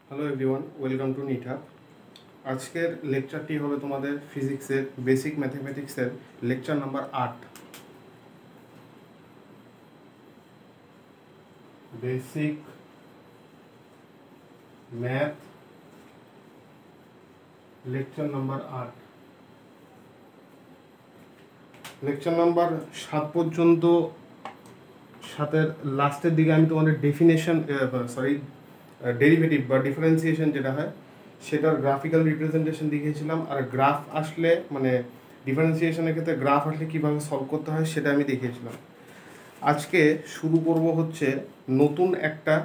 Hello everyone, welcome to নিটহাব। আজকের লেকচারটি হবে তোমাদের ফিজিক্সের বেসিক ম্যাথমেটিক্সের lecture number 8। Basic math lecture number 8। Lecture number 7 পর্যন্ত, 7-এর লাস্টের দিকে আমি তোমাদের ডেরিভেটিভ বা ডিফারেন্সিয়েশন যেটা হয় সেটার গ্রাফিক্যাল রিপ্রেজেন্টেশন দেখিয়েছিলাম। আর গ্রাফ আসলে মানে ডিফারেন্সিয়েশনের ক্ষেত্রে গ্রাফ আসলে কীভাবে সলভ করতে হয় সেটা আমি দেখিয়েছিলাম। আজকে শুরু করব হচ্ছে নতুন একটা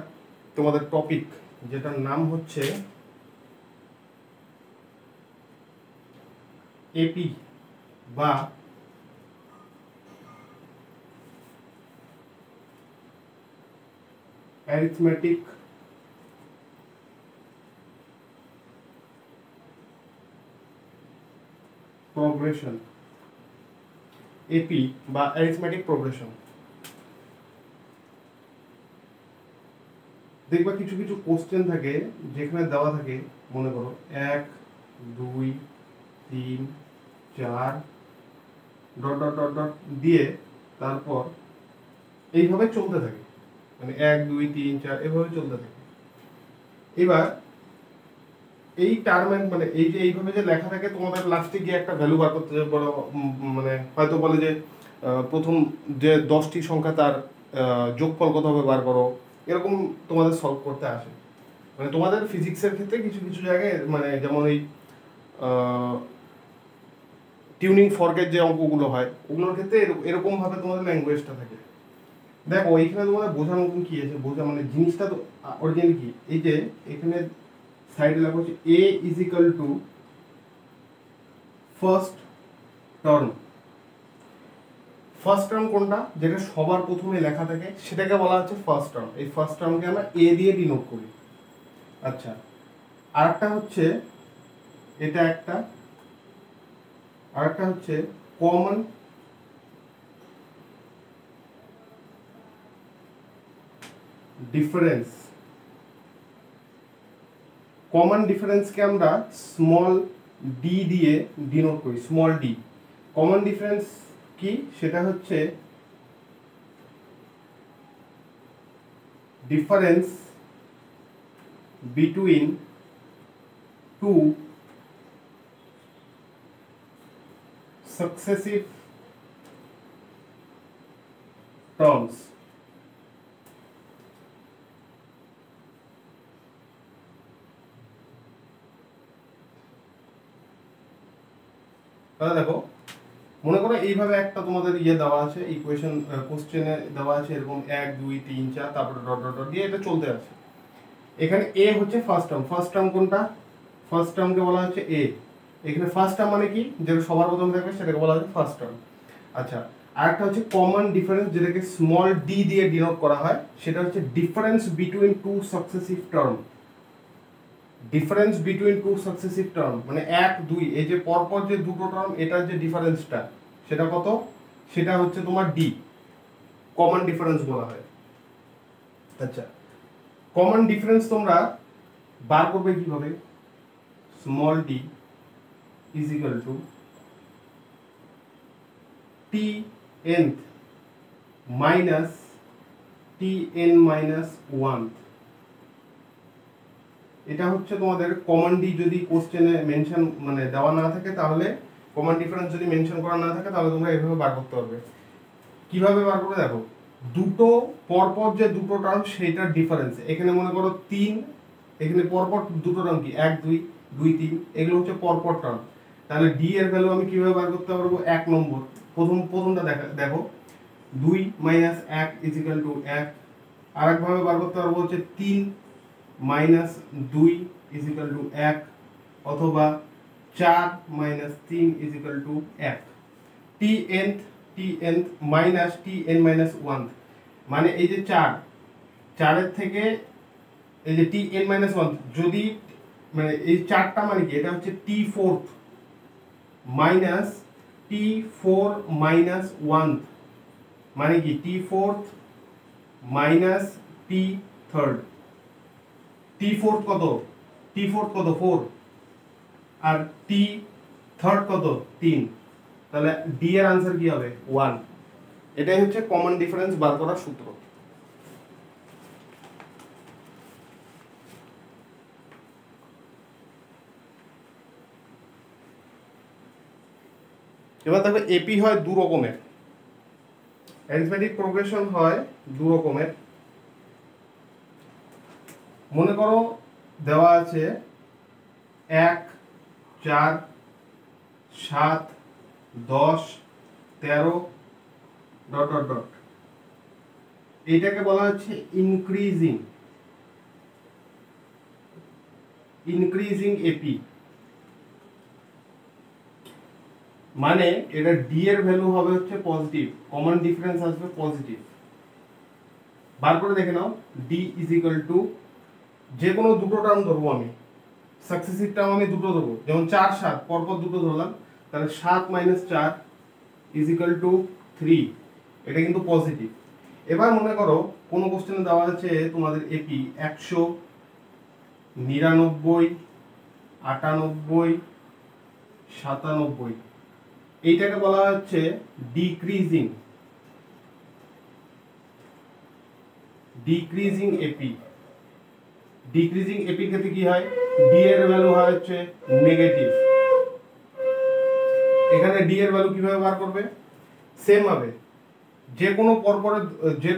তোমাদের টপিক, যেটার নাম হচ্ছে এপি বা অ্যারিথমেটিক প্রোগ্রেশন। এপি বা অ্যারিথমেটিক প্রোগ্রেশন। দেখবা কিছু কিছু কোশ্চেন থাকে যেখানে দেওয়া থাকে, মনে করো 1 2 3 4 ডট ডট ডট ডট দিয়ে তারপর এইভাবে চলতে থাকে, মানে 1 2 3 4 এভাবে চলতে থাকে। এবার এই টার্মের মানে এই যে এইভাবে যে লেখা থাকে, তোমাদের লাস্টে গিয়ে একটা ভ্যালু বার করতে বলো, মানে হয়তো বলে যে প্রথম যে 10টি সংখ্যা তার যোগফল কত হবে বার করো, এরকম তোমাদের সলভ করতে আসে। মানে তোমাদের ফিজিক্সের ক্ষেত্রে কিছু কিছু জায়গায়, মানে যেমন এই টিউনিং ফর্কের যে অঙ্কগুলো হয় ওগুলোর ক্ষেত্রে এরকমভাবে তোমাদের ল্যাঙ্গুয়েজটা থাকে। দেখো এইখানে তোমাদের বোঝার মতন কি আছে, বোঝা মানে জিনিসটা তো অরিজিনালি কি, এই যে এখানে সাইডে লেখা হচ্ছে A is equal to first term. First term কোনটা, যেটা সবার প্রথমে লেখা থাকে সেটাকে বলা হচ্ছে ফার্স্ট টার্ম। এই ফার্স্ট টার্মকে আমরা এ দিয়ে ডিনোট করি। আচ্ছা, আরেকটা হচ্ছে এটা একটা, আরেকটা হচ্ছে কমন ডিফারেন্স। কমন ডিফারেন্সকে আমরা স্মল ডি দিয়ে ডিনোট করি, স্মল ডি। কমন ডিফারেন্স কি, সেটা হচ্ছে difference between two successive terms. তাহলে দেখো, মনে করো এইভাবে একটা তোমাদের দেওয়া আছে, ইকুয়েশন কোশ্চেনে দেওয়া আছে এরকম 1 2 3 4 তারপরে ডট ডট ডট দিয়ে এটা চলতে আছে। এখানে এ হচ্ছে ফার্স্ট টার্ম। ফার্স্ট টার্ম কোনটা, ফার্স্ট টার্মকে বলা হচ্ছে এ। এখানে ফার্স্ট টার্ম মানে কি, যেটা সবার প্রথমে থাকবে সেটাকে বলা হচ্ছে ফার্স্ট টার্ম। আচ্ছা, আরেকটা হচ্ছে কমন ডিফারেন্স, যেটাকে স্মল ডি দিয়ে ডিনোট করা হয়, সেটা হচ্ছে difference between two successive term. Difference between two successive term মানে 1 2, এই যে পরপর যে দুটো টার্ম এটার যে ডিফারেন্সটা সেটা কত, সেটা হচ্ছে তোমার ডি, কমন ডিফারেন্স বলা হয়। আচ্ছা, কমন ডিফারেন্স তোমরা বার করবে কিভাবে, small D is equal two T nth minus T N minus 1। এটা হচ্ছে তোমাদের কমন ডি। যদি কোশ্চেনে মেনশন মানে দেওয়া না থাকে, তাহলে কমন ডিফারেন্স যদি মেনশন করা না থাকে তাহলে তোমরা এইভাবে বার করতে পারবে। কিভাবে বার করে দেখো, দুটো পরপর যে দুটো টার্ম সেইটার ডিফারেন্স, এখানে মনে করো 3, এখানে পরপর দুটো টার্ম কি 1 2 2 3, এগুলো হচ্ছে পরপর টার্ম। তাহলে ডি এর ভ্যালু আমি কিভাবে বার করতে পারবো, 1 নম্বর প্রথমটা দেখো 2 মাইনাস 1 ইজ ইকুয়াল টু 1। আরেকভাবে বার করতে পারবো হচ্ছে 3 মাইনাস 2 ইজ ইকুয়াল টু 1, অথবা 4 minus 3 is equal two 1। T nth minus T N minus 1, মানে এই যে 4 এর থেকে এই যে টি এন মাইনাস 1, যদি মানে এই 4টা মানে কি, এটা হচ্ছে T fourth minus T four minus 1, মানে কি T fourth minus T third. T fourth কত, টি ফোর্থ কত 4, আর টি থার্ড কত 3, তাহলে ডি এর आंसर কি হবে 1। এটাই হচ্ছে কমন ডিফারেন্স বার করার সূত্র। এবার দেখো এপি হয় দু রকমের, অ্যারিথমেটিক প্রোগ্রেশন হয় দু রকমের। মনে করো দেওয়া আছে 1, 4, 7, 10, 13 ... এইটাকে বলা হচ্ছে ইনক্রিজিং এপি, মানে এটা ডি এর ভ্যালু হবে হচ্ছে পজিটিভ, কমন ডিফারেন্স আসবে পজিটিভ। বার করে দেখে নাও ডি ইজ ইকুয়াল টু, যে কোনো দুটো টার্ম ধরবো আমি, সাকসেসিভ টার্ম আমি দুটো ধরবো, যেমন 4, 7 পরপর দুটো ধরলাম, তাহলে 7 - 4 ইজ ইকুয়াল টু 3, এটা কিন্তু পজিটিভ। এবার মনে করো কোনো কোশ্চেনে দেওয়া আছে তোমাদের এপি 100, 99, 98, 97, এইটাকে বলা হচ্ছে ডিক্রিজিং এপি। ডিক্রিজিং এপির ক্ষেত্রে কি হয়, ডি এর ভ্যালু হয় হচ্ছে নেগেটিভ। এখানে ডি এর ভ্যালু কিভাবে বার করবে, সেম ভাবে যে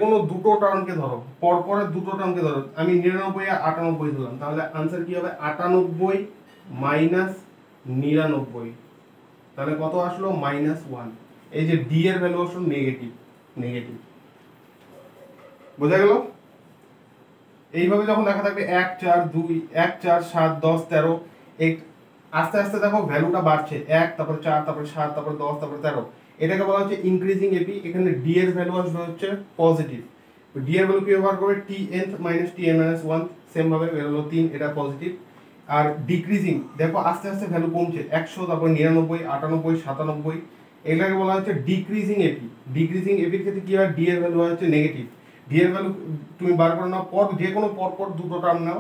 কোনো দুটো টার্মকে ধরো, পরপরের দুটো টার্মকে ধরো, আমি 99 আর 98 ধরলাম, তাহলে आंसर কি হবে 98 - 99, তাহলে কত আসলো -1। এই যে ডি এর ভ্যালু আসলো নেগেটিভ। বোঝা গেল? এইভাবে যখন দেখা থাকবে 1, 4, 2, 1, 4, 7, 10, 13, আস্তে আস্তে দেখো ভ্যালুটা বাড়ছে, 1, তারপর 4, তারপর 7, তারপর 10, তারপর 13, এটাকে বলা হচ্ছে ইনক্রিজিং এপি। এখানে ডি এর ভ্যালু আসবে হচ্ছে পজিটিভ। ডি এর ভ্যালু কি ব্যবহার করবে, tnth - tn-1, সেম ভাবে ভ্যালু হলো 3, এটা পজিটিভ। আর ডিক্রিজিং দেখো আস্তে আস্তে ভ্যালু কমছে, 100, তারপর 99, 98, 97, এগুলোকে বলা হচ্ছে ডিক্রিজিং এপি। ডিক্রিজিং এপির ক্ষেত্রে কি হয়, ডি এর ভ্যালু হচ্ছে নেগেটিভ। ডি এর ভ্যালু তুমি বার করে নাও, যে কোনো পরপর দুটো টার্ম নাও,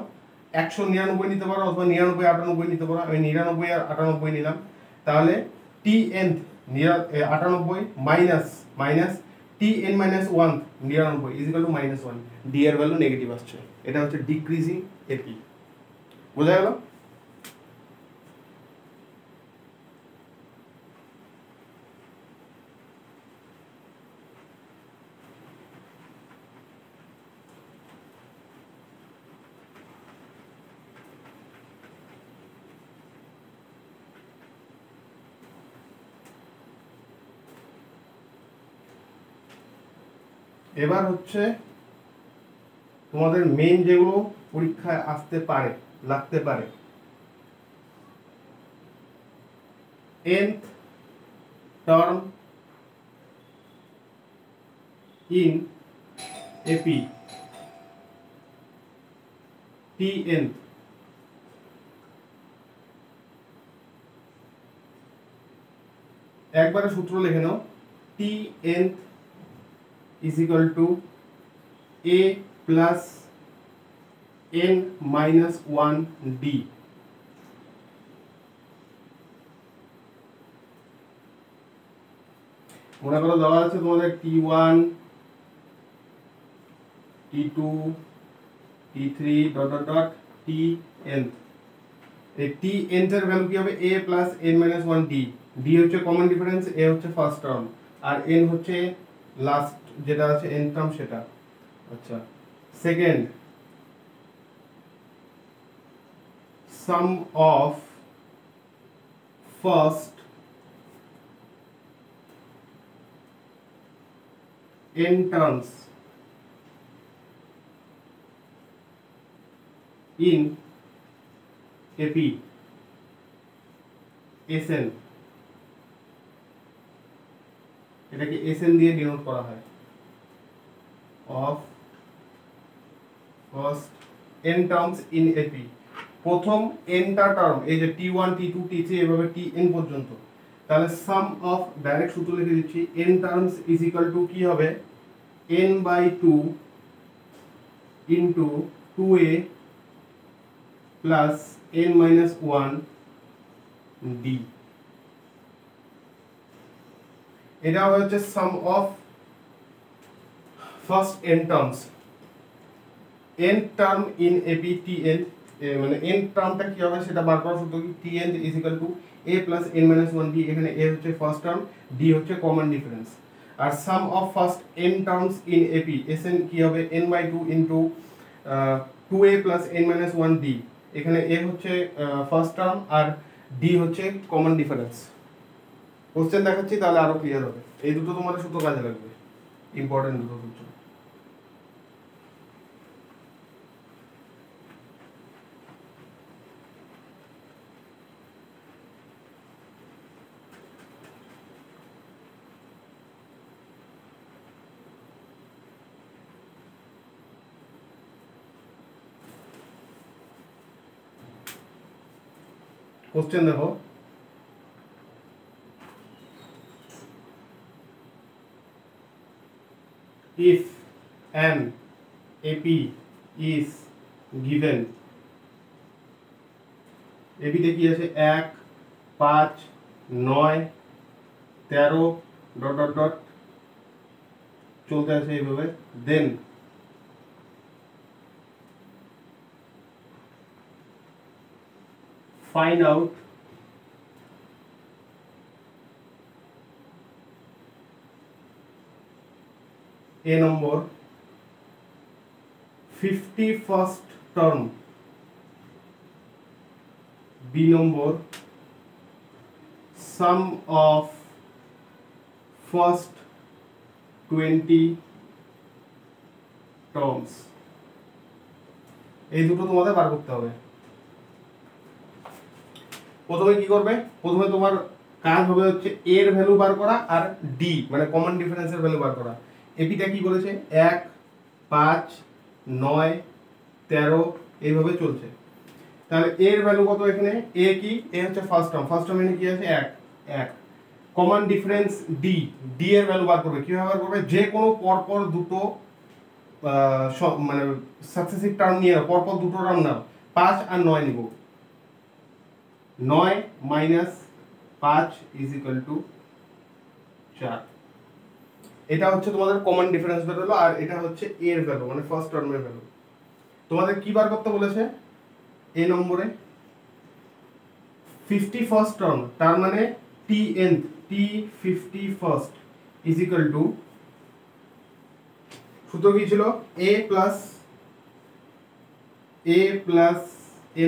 199 নিতে পারো অথবা 99, 98 নিতে পারো। আমি 99 আর 98 নিলাম, তাহলে tnth 98 minus tn - 1 99 is equal two -1, D এর ভ্যালু নেগেটিভ আসছে। এটা হচ্ছে ডিক্রিজিং এপি। বোঝা গেল? এবার হচ্ছে তোমাদের মেইন যেগুলো পরীক্ষায় আসতে পারে, লাগতে পারে, nth term in AP, tn, একবারে সূত্র লিখে নাও, tn is equal to a plus n minus 1 d। মনে করো দেওয়া আছে তোমাদের t1, t2, t3 ... tn। এই tn এর ভ্যালু কি হবে, a plus n minus 1 d। d হচ্ছে কমন ডিফারেন্স, a হচ্ছে ফার্স্ট টার্ম, আর n হচ্ছে লাস্ট যেটা আছে n টার্ম সেটা। আচ্ছা, second sum of first n terms in AP SN, এটাকে SN দিয়ে ডিনোট করা হয়, of first n terms in AP। প্রথম nটা টার্ম, এই যে t1, t2, t3 এভাবে tn পর্যন্ত, তাহলে সাম অফ, ডাইরেক্ট সূত্র লিখে দিচ্ছি, n terms is equal to কি হবে, n/2 into 2a plus n minus 1 d, এটা হচ্ছে sum of first n terms, n term in AP tn, মানে n টার্মটা কি হবে সেটা বার করার সূত্র কি, tn is equal to a plus n minus 1 d, এখানে a হচ্ছে ফার্স্ট টার্ম, d হচ্ছে কমন ডিফারেন্স। আর sum of first n terms in AP sn কি হবে, n by 2 into 2a plus n minus 1 d, এখানে a হচ্ছে first term আর d হচ্ছে common difference. Question দেখাচ্ছি তাহলে আরো ক্লিয়ার হবে, এই দুটো তোমাদের সূত্র কাজে লাগবে, ইম্পর্টেন্ট দুটো সূত্র। কোশ্চেন দেখো, if an AP is given, AP তে কি আছে 1 5 9 13 ডট ডট ডট চলতে আছে এইভাবে, দেন find out a number 51st term, b number sum of first 20 terms, এই দুটো তোমাদের বার করতে হবে। প্রথমে কি করবে, প্রথমে তোমার কাজ হবে হচ্ছে এর ভ্যালু বার করা আর ডি মানে কমন ডিফারেন্সের ভ্যালু বার করা। এপিটা কি বলেছে 1 5 9 13 এইভাবে চলছে, তাহলে এর ভ্যালু কত, এখানে এ কি, এ হচ্ছে ফার্স্ট টার্ম, ফার্স্ট টার্ম এখানে কি আছে 1 1, কমন ডিফারেন্স ডি, ডি এর ভ্যালু বার করবে, কিভাবে বার করবে, যে কোনো পরপর দুটো মানে সাকসেসিভ টার্ম নিয়ে পরপর দুটো টার্ম নাও, 5 আর 9 নিব, 9 মাইনাস 5 ইজ ইকুয়াল টু 4, এটা হচ্ছে তোমাদের কমন ডিফারেন্স বেরোলো, আর এটা হচ্ছে এর ভ্যালু মানে ফার্স্ট টার্মের ভ্যালু। তোমাদের কি বার করতে বলেছে, এ নম্বরে 51st টার্ম, তার মানে tn t 51st is equal two, সূত্র কি ছিল, a plus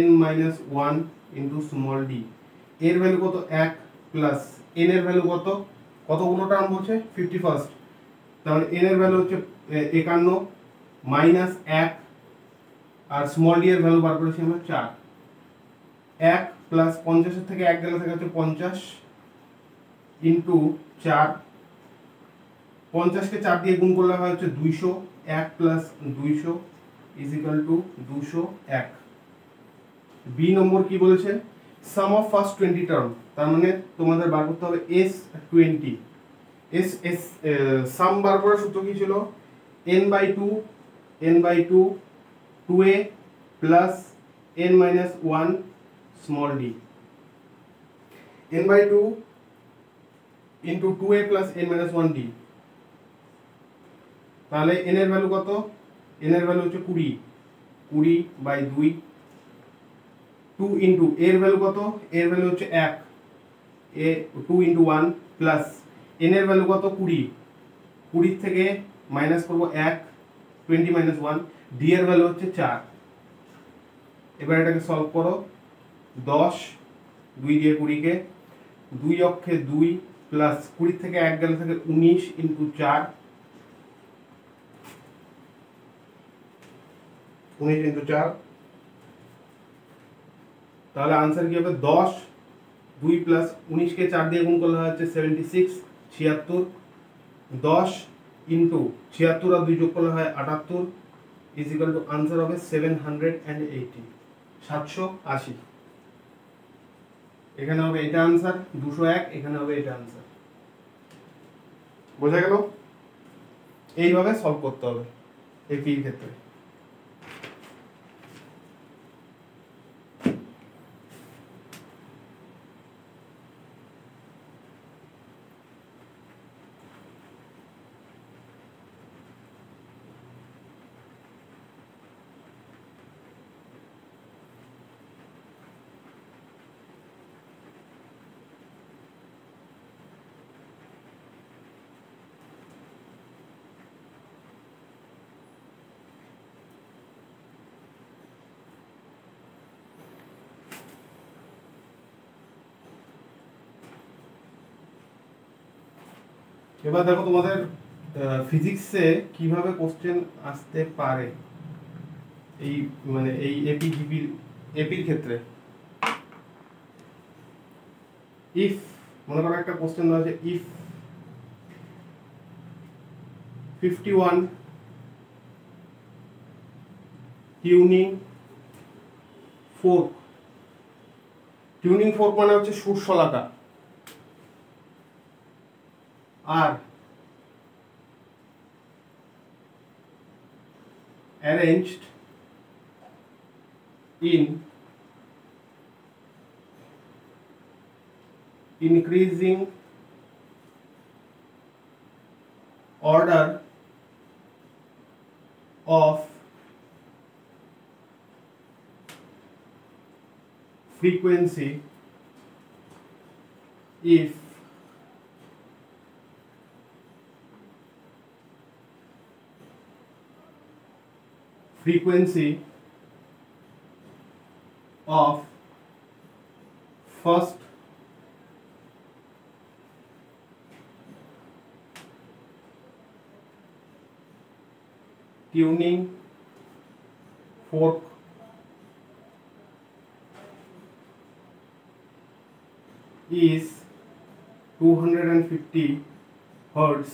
n minus 1 into small d, এর ভ্যালু কত 1 প্লাস n এর ভ্যালু কত, কতগুলো টার্ম বলছে 51st, তাহলে n এর ভ্যালু হচ্ছে 51 মাইনাস 1 আর স্মল d এর ভ্যালু বার করেছি আমরা 4, 1 প্লাস 50 এর থেকে 1 গেলে থাকে হচ্ছে 50 ইন্টু 4, 50 কে 4 দিয়ে গুণ করলে হয় হচ্ছে 200, 1 plus 200 is equal to 201। B number কি বলেছে, সাম অফ ফার্স্ট 20 টার্ম, তার মানে তোমাদের বার করতে হবে s20, s সাম বার করার সূত্র কি ছিল, n by 2 2a plus n minus 1 small d, n by 2 into 2a plus n minus 1 d, তাহলে n এর ভ্যালু কত, n এর ভ্যালু হচ্ছে 20 বাই 2, 2 ইন্টু এর ভ্যালু কত, এর ভ্যালু হচ্ছে 1, এ 2 ইন্টু 1 প্লাস n এর ভ্যালু কত 20 থেকে মাইনাস করব 1, 20 মাইনাস 1, d এর ভ্যালু হচ্ছে 4। এবার এটাকে সলভ করো, 10 2 দিয়ে 20 কে 2 অক্ষে 2 প্লাস 20 থেকে 1 গেলে থাকে 19 ইন্টু 4, 19 ইন্টু 4, তাহলে आंसर কি হবে 10, 2 প্লাস 19 কে 4 দিয়ে গুণ করলে হচ্ছে 76 76, 10 ইনটু 76 আর 2 যোগ করলে হয় 78 ইজ ইকুয়াল টু आंसर হবে 780 780। এখানে হবে এটা आंसर 201, এখানে হবে এটা आंसर। বোঝা গেল? এইভাবে সলভ করতে হবে এই ক্ষেত্রে। এবার দেখো তোমাদের ফিজিক্সে কিভাবে কোশ্চেন আসতে পারে এই মানে এই এপির ক্ষেত্রে। ইফ মনে করো একটা কোশ্চেন দেওয়া আছে, if 51 tuning fork, tuning fork মানে হচ্ছে সুর শলাকা, আর arranged in increasing order of frequency if frequency of first tuning fork is 250 hertz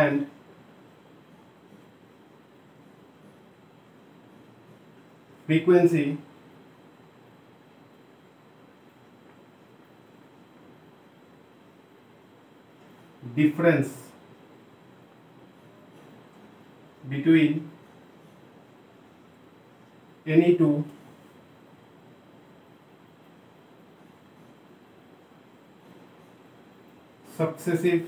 and frequency difference between any two successive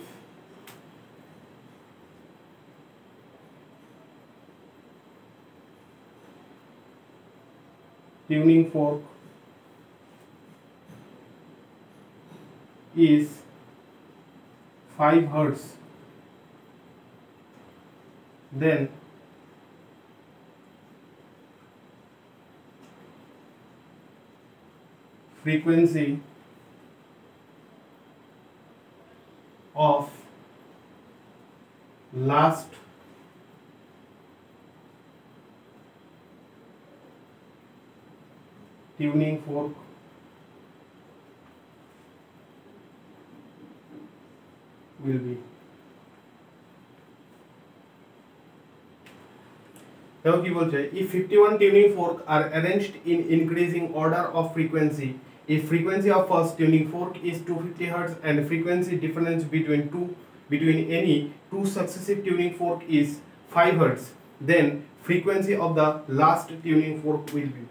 tuning fork is 5 hertz, then frequency of last tuning fork will be। দেখো কি বলছে, if 51 tuning fork are arranged in increasing order of frequency, if frequency of first tuning fork is 250 Hz and frequency difference between any two successive tuning fork is 5 Hz, then frequency of the last tuning fork will be।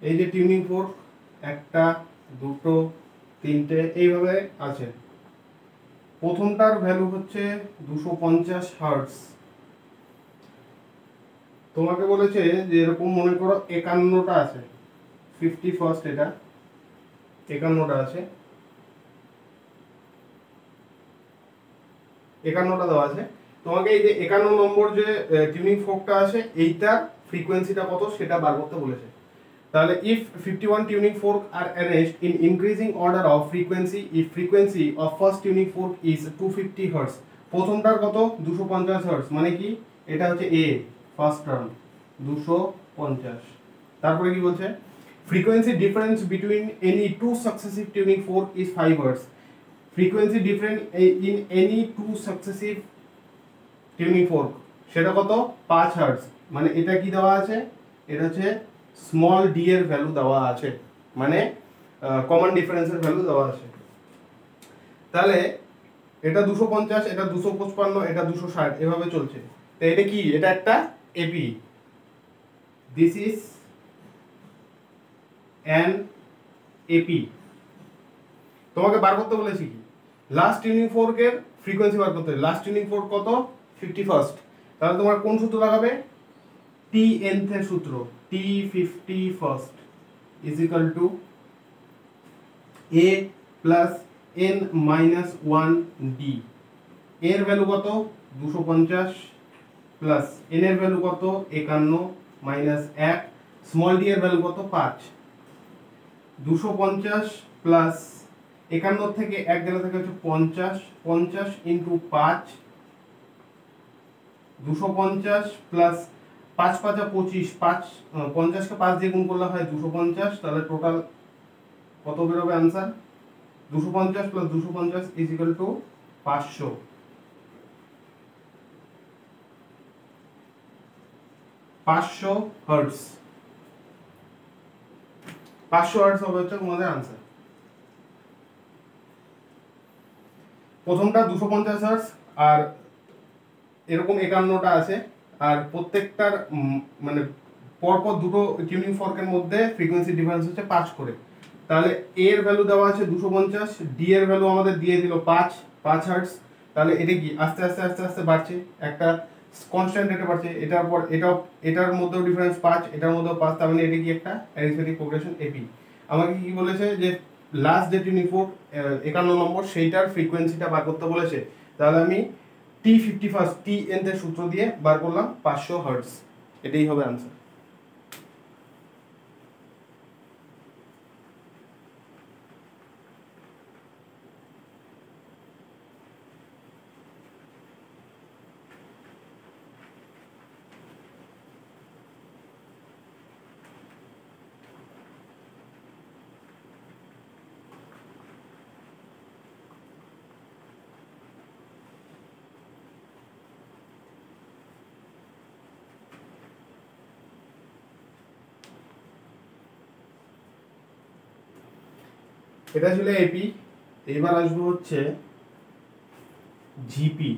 এই যে tuning fork একটা দুটো তিনটে এইভাবে আছে, প্রথমটার value হচ্ছে 250 hertz. তোমাকে বলেছে যে এরকম মনে করো 51টা আছে, 51st এটা 51টা আছে, 51টা দেওয়া আছে। তোমাকে এই যে 51 নম্বর যে টিউনিং ফোর্কটা আছে এইটার ফ্রিকোয়েন্সিটা কত সেটা বার করতে বলেছে। তাহলে if 51 tuning fork are arranged in increasing order of frequency, if frequency of first tuning fork is 250 Hz, প্রথমটার কত 250 Hz, মানে কি এটা হচ্ছে a ফার্স্ট টার্ম 250। তারপরে কি বলছে, frequency difference between any two successive tuning fork is 5 Hz, frequency difference in any two successive tuning fork সেটা কত 5 Hz, মানে এটা কি দেওয়া আছে, এটা হচ্ছে স্মল ডি এর ভ্যালু দেওয়া আছে, মানে কমন ডিফারেন্সের ভ্যালু দেওয়া আছে। তাহলে এটা 250, এটা 255, এটা 260 এভাবে চলছে। তো এটা কি, এটা একটা AP, this is an AP. তোমাকে বার করতে বলেছি কি, লাস্ট টিউনিং ফোর্কের ফ্রিকোয়েন্সি বার করতে হবে। লাস্ট টিউনিং ফোর্ক কত 51st, তাহলে তোমার কোন সূত্র লাগাবে, টি nth এর সূত্র, টি 51st is equal to a plus n minus 1 d। এর ভ্যালু কত 250 প্লাস n এর ভ্যালু কত 51 মাইনাস 1, স্মল d এর ভ্যালু কত 5। 250 প্লাস 51 থেকে 1 গেলে থেকে হচ্ছে 50, 50 ইন্টু 5 250 প্লাস 5 5 25, 5 50 কে 5 দিয়ে গুণ করলে হয় 250, তাহলে টোটাল কত বেরোবে answer 250 plus 250 is equal two 500। 500 hertz, 500 hertz হবে হচ্ছে তোমাদের आंसर। প্রথমটা 250 হার্টজ আর এরকম 51টা আছে, আর প্রত্যেকটার মানে পরপর দুটো টিউনিং ফর্কের মধ্যে ফ্রিকোয়েন্সি ডিফারেন্স হচ্ছে 5 করে। তাহলে এ এর ভ্যালু দেওয়া আছে 250, ডি এর ভ্যালু আমাদের দিয়ে দিল 5 হার্টজ। তাহলে এটা কি আস্তে আস্তে আস্তে আস্তে বাড়ছে, একটা কনস্ট্যান্ট রেটে বাড়ছে। এটার পর এটার মধ্যেও ডিফারেন্স 5, এটার মধ্যেও 5, তার মানে এটা কি একটা অ্যারিথমেটিক প্রোগ্রেশন এপি। আমাকে কি বলেছে যে লাস্ট যে টিউনিং ফোর্ক 51 নম্বর সেইটার ফ্রিকোয়েন্সিটা বার করতে বলেছে। তাহলে আমি T51 TN এর সূত্র দিয়ে বার করলাম 500 হার্টজ, এটাই হবে आंसर। এটা ছিল এপি। এবার আসবো হচ্ছে GP.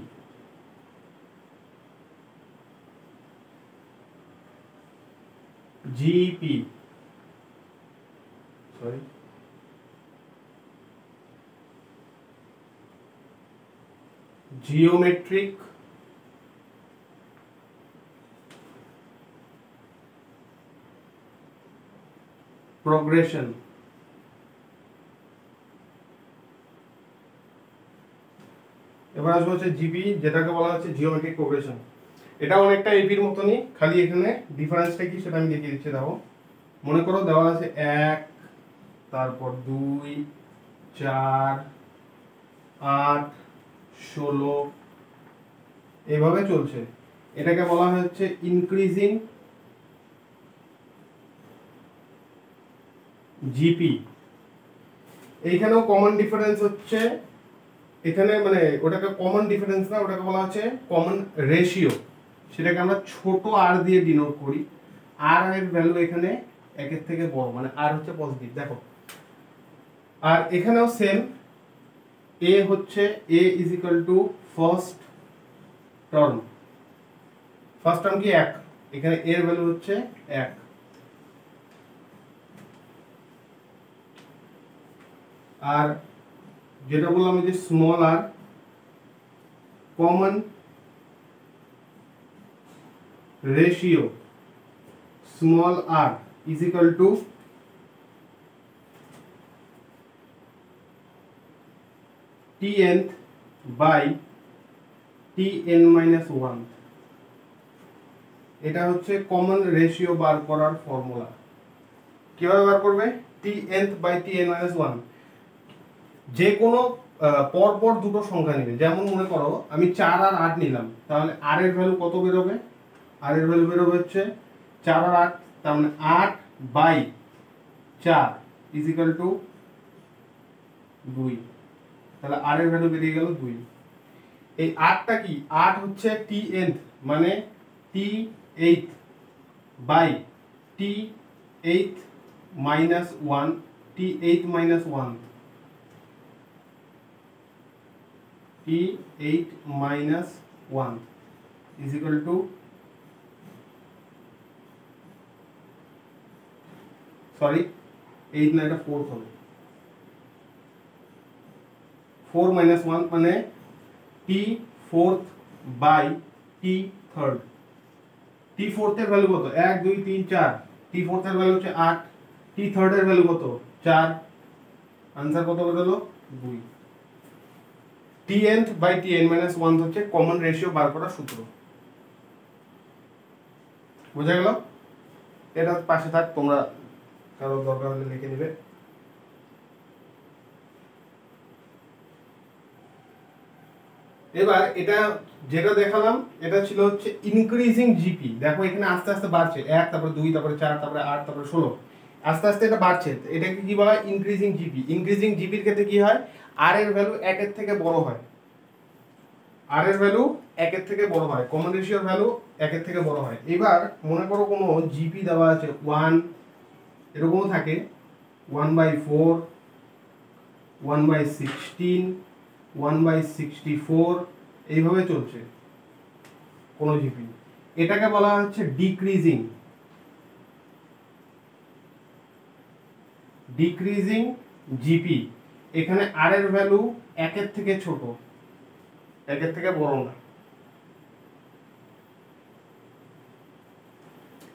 GP sorry geometric progression. এবার আসবো হচ্ছে জিপি, যেটাকে বলা হচ্ছে জিওমেট্রিক প্রোগ্রেশন। এটা অনেকটা এপির মতনই, খালি এখানে ডিফারেন্সটা কি সেটা আমি দেখিয়ে দিচ্ছি। দেখো, মনে করো দেওয়া আছে 1, তারপর 2, 4, 8, 16 এভাবে চলছে। এটাকে বলা হচ্ছে ইনক্রিজিং জিপি। এইখানেও কমন ডিফারেন্স হচ্ছে, এখানে মানে ওটাকে কমন ডিফারেন্স না, ওটাকে বলা হচ্ছে কমন রেশিও। সেটাকে আমরা ছোট আর দিয়ে ডিনোট করি। আর এর ভ্যালু এখানে 1 এর থেকে বড়, মানে আর হচ্ছে পজিটিভ। দেখো, আর এখানেও সেম, এ হচ্ছে A is equal to first term. First term কি 1, এখানে এর ভ্যালু হচ্ছে 1। আর যেটা বললাম যে small R common ratio small R is equal to Tn by Tn-1। এটা হচ্ছে কমন রেশিও বার করার ফর্মুলা। কিভাবে বার করবে? Tn by Tn-1। যে কোনো পরপর দুটো সংখ্যা নিবে। যেমন মনে করো আমি 4 আর 8 নিলাম, তাহলে আর এর ভ্যালু কত বেরোবে? আর এর ভ্যালু বেরোবে হচ্ছে 4 আর 8, তার মানে 8 বাই 4 ইজ ইকুয়াল টু 2। তাহলে আর এর ভ্যালু বেরিয়ে গেল 2। এই 8টা কি? 8 হচ্ছে Tn মানে T8 by T8 minus 1, T8 minus 1, T8 minus 1 is equal to sorry 8 না, এটা 4 হবে। 4 minus 1 মানে T4 by T3। T4 এর ভ্যালু কত? 1 2 3 4। T4 এর ভ্যালু হচ্ছে 8, T3 এর ভ্যালু কত? 4। आंसर কত বেরোলো? 2। Tn by Tn-1 হচ্ছে কমন রেশিও বার করার সূত্র। বুঝা গেল? এটা পাশে থাক, তোমরা কারো দরকার হলে লিখে নেবে। এবার এটা যেটা দেখালাম এটা ছিল হচ্ছে ইনক্রিজিং জিপি। দেখো এখানে আস্তে আস্তে বাড়ছে, 1 তারপরে 2 তারপরে 4 তারপরে 8 তারপরে 16, আস্তে আস্তে এটা বাড়ছে। এটাকে কি বলা হয়? Increasing GP. ইনক্রিজিং জিপির ক্ষেত্রে কি হয়? আর এর ভ্যালু 1 এর থেকে বড় হয়, আর এর ভ্যালু 1 এর থেকে বড় হয়, কমন রেশিওর ভ্যালু 1 এর থেকে বড় হয়। এবার মনে করো কোনো জিপি দেওয়া আছে 1, এরকমও থাকে 1/4, 1/16, 1/64, এইভাবে চলছে কোনো জিপি। এটাকে বলা হচ্ছে ডিক্রিজিং, ডিক্রিজিং জিপি। এখানে আর এর ভ্যালু 1 এর থেকে ছোট, 1 এর থেকে বড় না।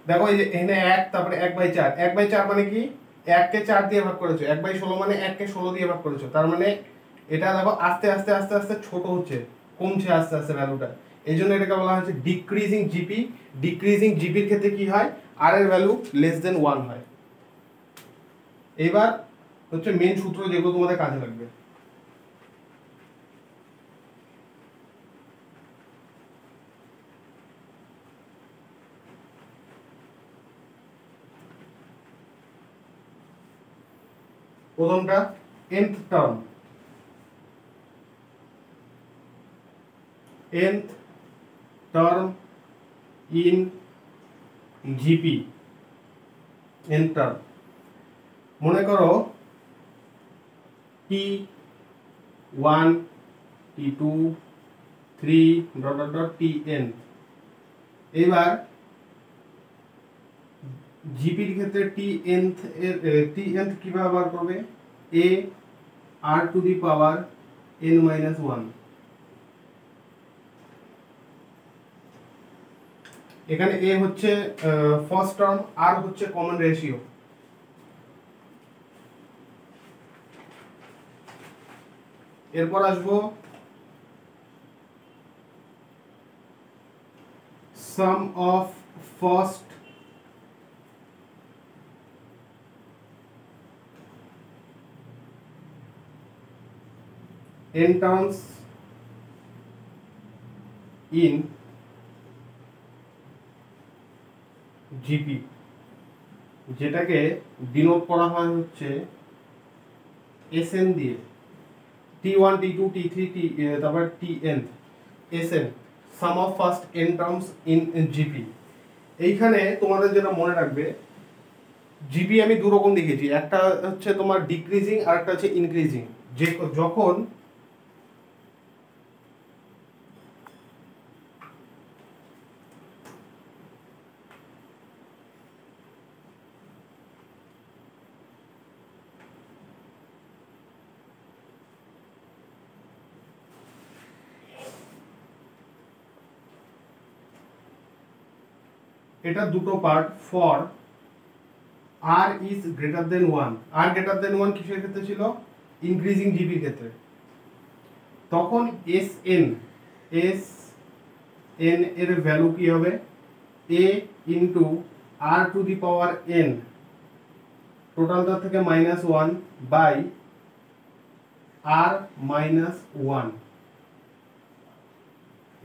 দেখো এই যে এখানে 1 তারপরে 1/4, 1/4 মানে কি? 1 কে 4 দিয়ে ভাগ করেছো, 1/16 মানে 1 কে 16 দিয়ে ভাগ করেছো। তার মানে এটা দেখো আস্তে আস্তে আস্তে আস্তে ছোট হচ্ছে, কমছে আস্তে আস্তে ভ্যালুটা। এই জন্য এটাকে বলা হচ্ছে ডিক্রিজিং জিপি। ডিক্রিজিং জিপির ক্ষেত্রে কি হয়? আর এর ভ্যালু লেস দেন 1 হয়। এবার হচ্ছে মেন সূত্র যেগুলো তোমাদের কাজে লাগবে। প্রথমটা nth term, nth term in GP. nth term মনে করো t1, t2, 3 dot dot dot tn। এবার জিপির ক্ষেত্রে tnth কিভাবে বার করবে? a r two the power n-1। এখানে a হচ্ছে ফার্স্ট টার্ম, r হচ্ছে কমন রেশিও। এরপর আসবো sum of first n terms in GP, যেটাকে ডিনোট করা হয় হচ্ছে এসএন দিয়ে। t1, t2, t3, তারপর tn, SN, sum of first n terms in GP. এইখানে তোমাদের যেটা মনে রাখবে, জিপি আমি দু রকম দেখেছি, একটা হচ্ছে তোমার ডিক্রিজিং আর একটা হচ্ছে ইনক্রিজিং। যে যখন এটা দুটো part. For R is greater than 1, R greater than 1 কিসের ক্ষেত্রে ছিল? ইনক্রিজিং জিপির ক্ষেত্রে। তখন এস এন এর ভ্যালু কি হবে? a into R to the power n, টোটালটা থেকে -1 বাই আর -1।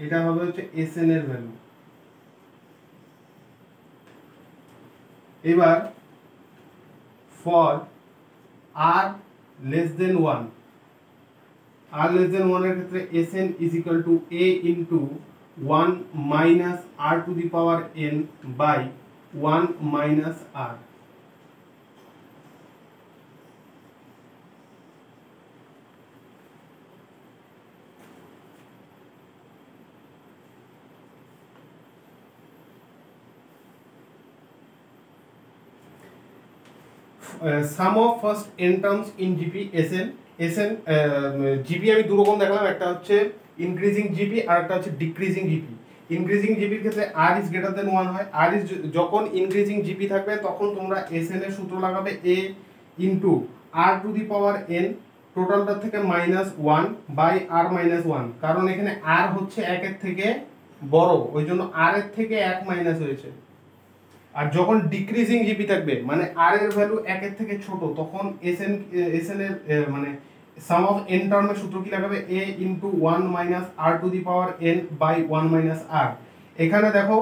এটা হবে হচ্ছে এস এন এর ভ্যালু। এবার for R less than 1, R less than 1 এর ক্ষেত্রে S N is equal to a into 1 minus R to the power n by 1 minus R. Sum of first n terms in GP SN. SN GP আমি দু রকম দেখলাম, একটা হচ্ছে increasing GP আর একটা হচ্ছে ডিক্রিজিং জিপি। ইনক্রিজিং জিপির ক্ষেত্রে আর ইজ গ্রেটার দেন 1 হয়। আর ইজ যখন ইনক্রিজিং জিপি থাকবে তখন তোমরা এসএন এর সূত্র লাগাবে a into R to the power n, টোটালটার থেকে -1 বাই আর -1। কারণ এখানে আর হচ্ছে 1 এর থেকে বড়, ওই জন্য আর এর থেকে 1 মাইনাস হয়েছে। আর যখন ডিক্রিজিং জিপি থাকবে মানে আর এর ভ্যালু 1 এর থেকে ছোট, তখন এসএন এর মানে সাম অফ এন টার্মের সূত্র কি লাগাবে, a into 1 minus R to the power n by 1 minus R. এখানে দেখো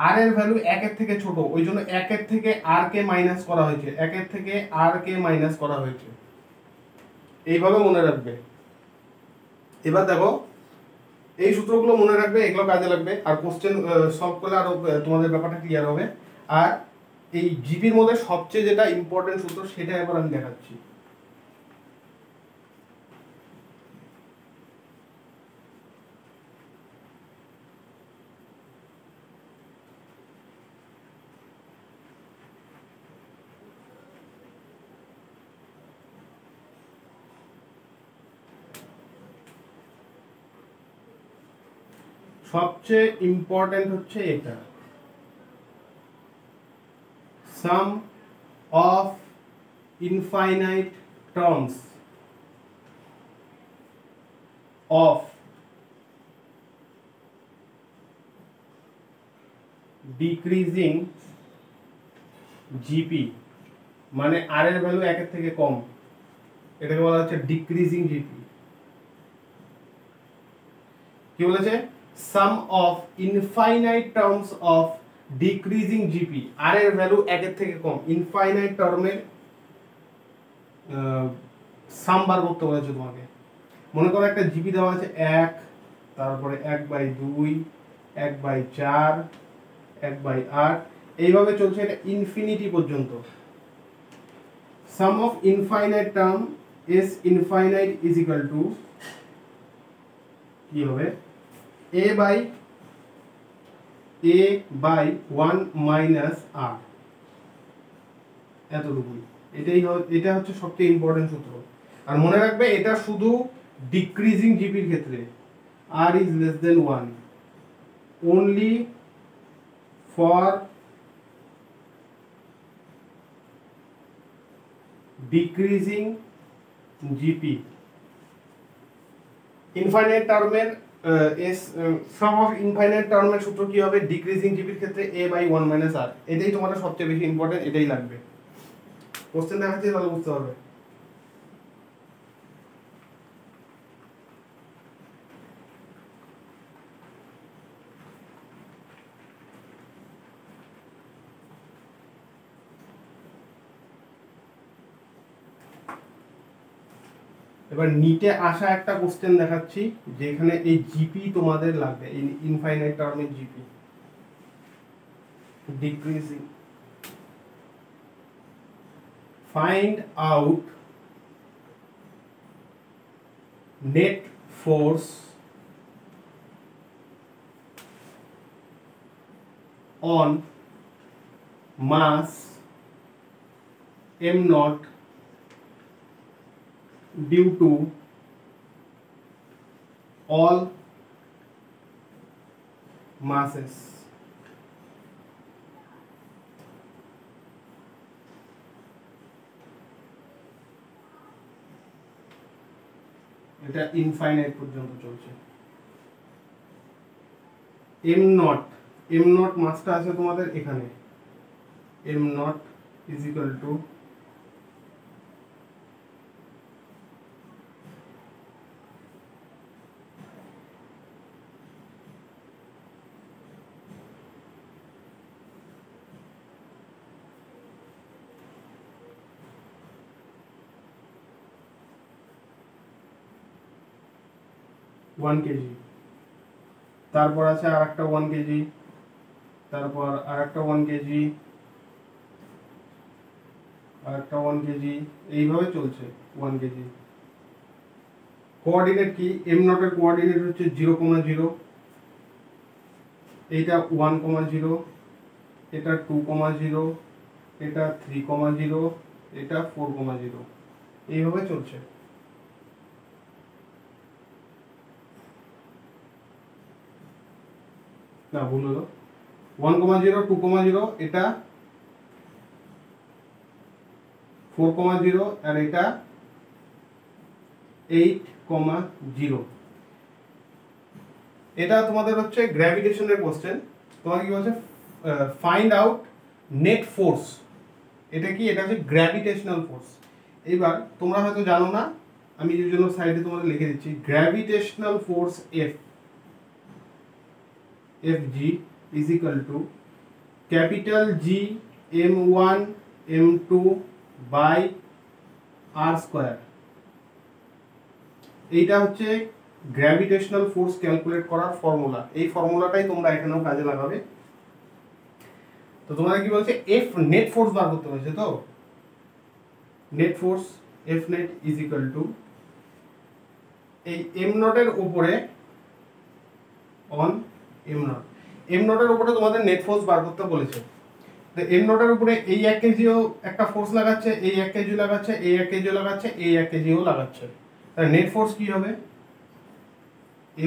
আর এর ভ্যালু 1 এর থেকে ছোট, ওই জন্য 1 এর থেকে আর কে মাইনাস করা হয়েছে, 1 এর থেকে আর কে মাইনাস করা হয়েছে, এইভাবে মনে রাখবে। এবার দেখো এই সূত্রগুলো মনে রাখবে, এগুলো কাজে লাগবে, আর কোশ্চেন সলভ করলে আরো তোমাদের ব্যাপারটা ক্লিয়ার হবে। আর এই জিপির মধ্যে সবচেয়ে যেটা ইম্পর্টেন্ট সূত্র সেটা এবার আমি দেখাচ্ছি। সবচেয়ে ইম্পর্টেন্ট হচ্ছে এটা, sum of infinite terms of decreasing GP, মানে আর এর ভ্যালু 1 এর থেকে কম, এটাকে বলা হচ্ছে ডিক্রিজিং জিপি। কি বলেছে, sum of infinite terms of decreasing GP, R এর ভ্যালু 1 এর থেকে কম, ইনফাইনাইট টার্মের সাম বার করতে বলেছে তোমাকে। মনে করো একটা জিপি দেওয়া আছে 1, তারপরে 1/2, 1/4, 1/8, এইভাবে চলছে, এটা ইনফিনিটি পর্যন্ত। Sum of infinite term S infinite is equal to কি হবে, a বাই 1 মাইনাস আর, এতটুকুই। এটা হচ্ছে সবচেয়ে ইম্পর্টেন্ট সূত্র। আর মনে রাখবে এটা শুধু ডিক্রিজিং জিপির ক্ষেত্রে, r is less than 1 only for decreasing GP. Infinite টার্মের সাম অফ ইনফাইনাইট টার্মের সূত্র কি হবে, ডিক্রিজিং জিপির ক্ষেত্রে a বাই 1 মাইনাস আর। এটাই তোমাদের সবচেয়ে বেশি ইম্পর্টেন্ট, এটাই লাগবে। কোশ্চেন দেখাচ্ছি তাহলে বুঝতে পারবে। এবার নিটে আসা একটা কোশ্চেন দেখাচ্ছি যেখানে এই জিপি তোমাদের লাগবে, এই ইনফাইনাইট টার্মের GP. Decreasing, find out net force on mass m naught due to all masses। এটা ইনফাইনাইট পর্যন্ত চলছে। m naught মাসটা আছে তোমাদের এখানে, m naught is equal to one KG, তারপর আছে আর একটা 1 কেজি, তারপর আর একটা 1 কেজি, আর একটা 1 কেজি, এইভাবে চলছে 1 কেজি। কোঅর্ডিনেট কি, m নট এর কোঅর্ডিনেট হচ্ছে 0,0, এইটা 1,0, এটা 2,0, এটা 3,0, এটা 4,0, এইভাবে চলছে। না ভুল হলো, 1,0, 2,0, এটা 4,0 আর এটা 8,0। এটা তোমাদের হচ্ছে গ্র্যাভিটেশনের কোশ্চেন। তোমাকে কি বলছে, ফাইন্ড আউট নেট ফোর্স। এটা কি, এটা হচ্ছে গ্র্যাভিটেশনাল ফোর্স। এইবার তোমরা হয়তো জানো না আমি এই জন্য সাইডে তোমাদের লিখে দিচ্ছি, gravitational force F G is equal to capital G m1 m2 by R square. এইটা হচ্ছে গ্র্যাভিটেশনাল ফোর্স ক্যালকুলেট করার ফর্মুলা। এই ফর্মুলাটাই তোমরা এখানেও কাজে লাগাবে। তো তোমাদের কি বলছে, এফ নেট ফোর্স বার করতে হয়েছে। তো net force F net is equal two এই এম নটের উপরে অন এম নটের উপরে তোমাদের নেট ফোর্স বার করতে বলেছে। তো এম নটের উপরে এই 1 কেজিও একটা ফোর্স লাগাচ্ছে, এই 1 কেজি লাগাচ্ছে, এই 1 কেজিও লাগাচ্ছে, এই 1 কেজিও লাগাচ্ছে। তাহলে নেট ফোর্স কি হবে,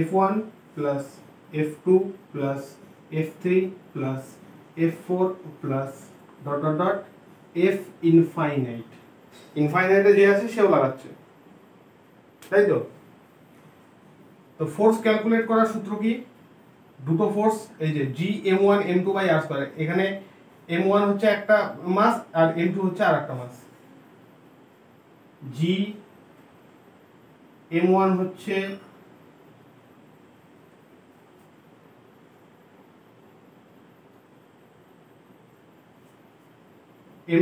F1 plus F2 plus F3 plus F4 plus dot dot dot F infinite. ইনফাইনাইটে যে আছে সেও লাগাচ্ছে, তাই তো। তো ফোর্স ক্যালকুলেট করার সূত্র কি, দুটো ফোর্স, এই যে জি m1 m2 by R square. এখানে m1 হচ্ছে একটা মাস আর m2 হচ্ছে আরেকটা মাস। জি m1 হচ্ছে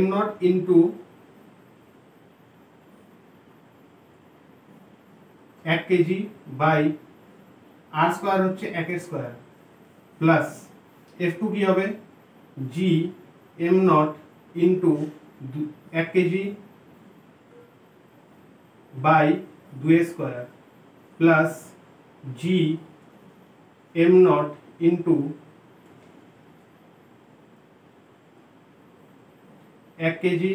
m0 into 1 K G by R square হচ্ছে 1 এর স্কয়ার প্লাস F2 কি হবে, জি m0 ইন্টু 1 কেজি বাই 2 এর square plus G m0 into 1 K G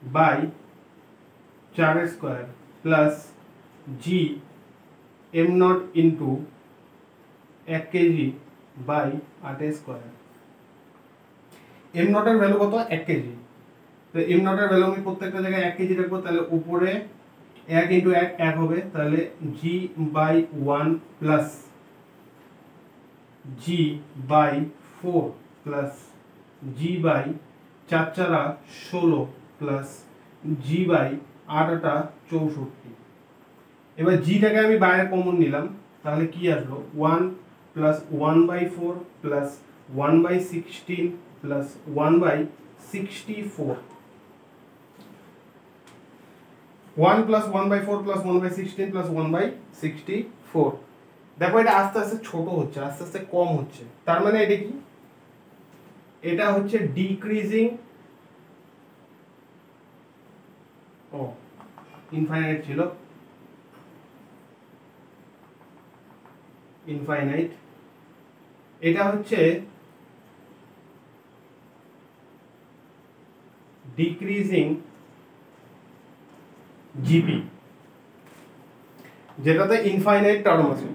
by 4 এর square plus G m0 into 1 K G by 8 এর স্কয়ার। m0 এর ভ্যালু কত, 1 কেজি। তো m0 এর ভ্যালু আমি প্রত্যেকটা জায়গায় 1 কেজি রাখবো, তাহলে উপরে 1 ইন্টু 1 1 হবে, তাহলে G by 1 plus G by 4 plus G by 4 4 16 plus G by 8 8 64। এবার জিটাকে আমি বাইরে কমন নিলাম, তাহলে কি আসলো, 1 plus 1/4 plus 1/16 plus 1/64। 1 plus 1/4 plus 1/16 plus 1/64। দেখো এটা আস্তে আস্তে ছোট হচ্ছে, আস্তে আস্তে কম হচ্ছে। তার মানে এটা কি, এটা হচ্ছে ডিক্রিজিং, ও ইনফাইনাইট ছিল, ইনফাইনাইট। এটা হচ্ছে ডিক্রিজিং জিপি, যেটাতে ইনফাইনাইট টার্ম আছে।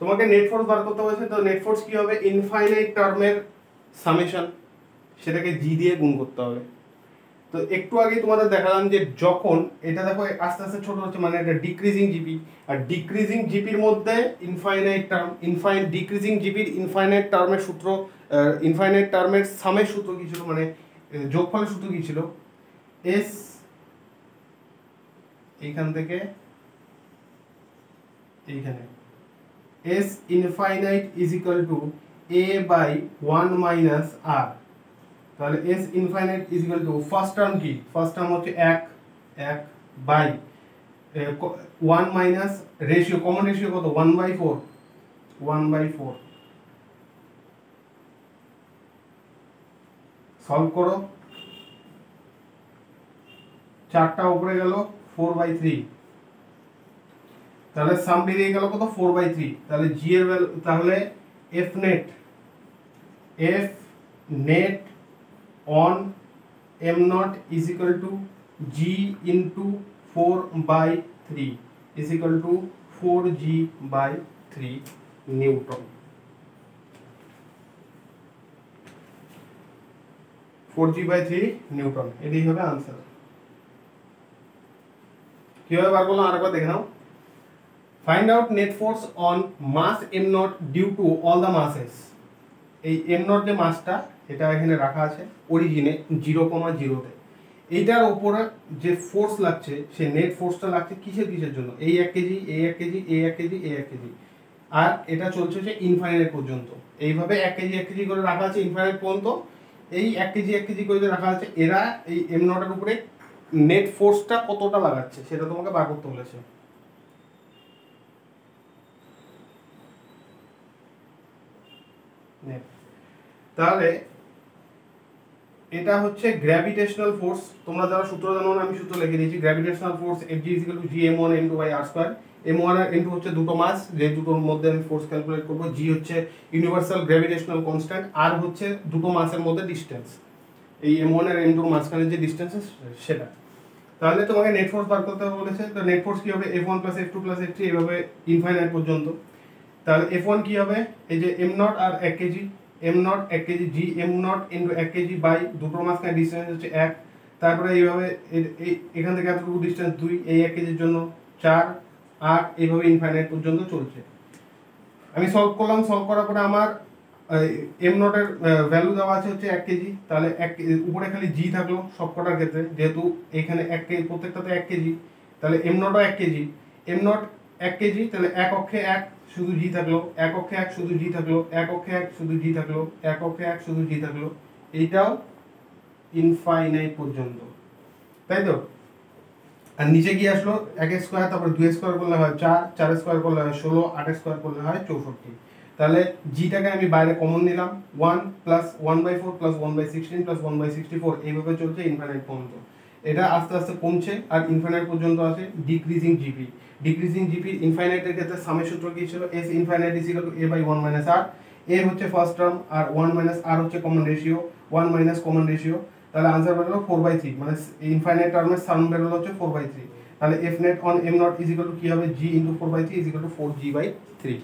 তোমাকে নেট ফোর্স বার করতে হয়েছে, তো নেট ফোর্স কি হবে, ইনফাইনাইট টার্মের সামেশন, সেটাকে জি দিয়ে গুণ করতে হবে। তো একটু আগে তোমাদের দেখালাম যে যখন এটা দেখো আস্তে আস্তে ছোট হচ্ছে, মানে এটা ডিক্রিজিং জিপি। আর ডিক্রিজিং জিপির মধ্যে ইনফাইনাইট টার্ম, ডিক্রিজিং জিপির ইনফাইনাইট টার্মের সূত্র, ইনফাইনাইট টার্মের সামের সূত্র কি ছিল, মানে যোগফলের সূত্র কি ছিল, এস এইখান থেকে এইখানে S infinite is equal to A by 1 minus R. তাহলে S infinite is equal to first term কি, ফার্স্ট টার্ম হচ্ছে 1 by 1 minus ratio, common ratio কত, 1/4, 1/4। সলভ করো, 4টা উপরে গেল 4/3, তাহলে সাম বেরিয়ে গেল কত, 4/3। তাহলে জি এর ভ্যালু, তাহলে F net on m0 is equal to g into 4/3 is equal to 4g/3 newton. 4g/3 newton, এটাই হবে आंसर। কিভাবে বার করলাম আরেকবার দেখে নাও। Find out net force on mass m0 due to all the masses. এই m0 যে মাসটা, এটা এখানে রাখা আছে অরিজিনে 0,0 তে। এইটার ওপরে যে ফোর্স লাগছে সে নেট ফোর্সটা লাগছে কিসের জন্য, এই 1 কেজি, এই 1 কেজি, এই 1 কেজি, এই 1 কেজি, আর এটা চলছে যে ইনফাইনাইট পর্যন্ত। এইভাবে 1 কেজি 1 কেজি করে রাখা আছে ইনফাইনাইট পর্যন্ত। এই 1 কেজি 1 কেজি করে রাখা আছে, এরা এই এম নটের উপরে নেট ফোর্সটা কতটা লাগাচ্ছে সেটা তোমাকে বার করতে বলেছে। তাহলে এটা হচ্ছে গ্র্যাভিটেশনাল ফোর্স। তোমরা যারা সূত্র জানো না, আমি সূত্র লিখে দিয়েছি। Gravitational force Fg = gm1 m2 / r2। m1 আর m2 হচ্ছে দুটো মাস, যে দুটোর মধ্যে আমি ফোর্স ক্যালকুলেট করব। g হচ্ছে ইউনিভার্সাল গ্র্যাভিটেশনাল কনস্ট্যান্ট, আর হচ্ছে দুটো মাসের মধ্যে ডিসটেন্স, এই m1 আর m2 এর মাঝখানে যে ডিসটেন্স সেটা। তাহলে তোমাকে নেট ফোর্স বার করতে হবে বলেছে। তো নেট ফোর্স কি হবে, F1 + F2 + F3 এইভাবে ইনফাইনাইট পর্যন্ত। তাহলে F1 কি হবে, এই যে m0 আর 1 K G, m0 1 K G, g m0 × 1 K G by দুটোর মাঝখানে ডিসটেন্স হচ্ছে 1। তারপরে এইভাবে এখান থেকে এতটুকু ডিসটেন্স 2, এই 1 কেজির জন্য 4, 8, এইভাবে ইনফাইনাইট পর্যন্ত চলছে। আমি সলভ করলাম, সলভ করার পরে আমার m0 এর ভ্যালু দেওয়া আছে হচ্ছে 1 কেজি। তাহলে উপরে খালি g থাকলো সবকটার ক্ষেত্রে, যেহেতু এখানে 1 কেজি প্রত্যেকটাতে 1 কেজি, তাহলে m0 ও 1 কেজি, m0 1 কেজি, তাহলে এক অক্ষে 1 শুধু g থাকলো, এক অক্ষে 1 শুধু g থাকলো, এক অক্ষে 1 শুধু g থাকলো, এক অক্ষে 1 শুধু g থাকলো। এইটাও ইনফাইনাইট পর্যন্ত, তাই তো। আর নিচে গিয়ে আসলো 1 স্কয়ার, তারপর 2 স্কয়ার করলে হয় 4, 4 স্কয়ার করলে হয় 16, 8 স্কয়ার করলে হয় 64। তাহলে জিটাকে আমি বাইরে কমন নিলাম, 1 + 1/4 + 1/16 + 1/64, এইভাবে চলছে ইনফাইনাইট পর্যন্ত। এটা আস্তে আস্তে কমছে আর ইনফাইনাইট পর্যন্ত আসে ডিক্রিজিং জিপি। ডিক্রিজিং জিপি ইনফাইনাইটের ক্ষেত্রে সামের সূত্র কি ছিল, s infinite = a/1 - r। a হচ্ছে ফার্স্ট টার্ম আর 1 - r হচ্ছে কমন রেশিও, 1 - কমন রেশিও। তাহলে आंसर বের হলো 4/3, মানে ইনফাইনাইট টার্মের সাম বের হলো হচ্ছে 4/3। তাহলে f net on m naught = কি হবে, g × 4/3 = 4g/3।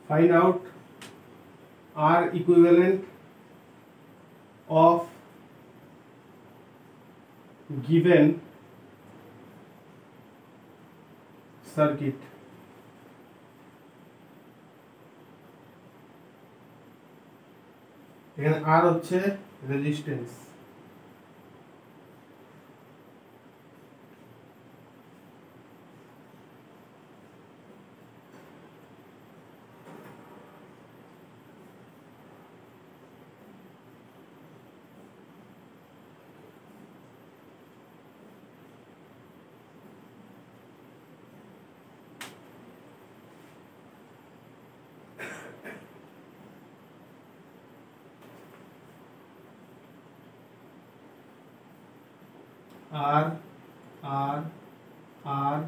Find out R equivalent of given circuit। এখানে R হচ্ছে resistance, R R R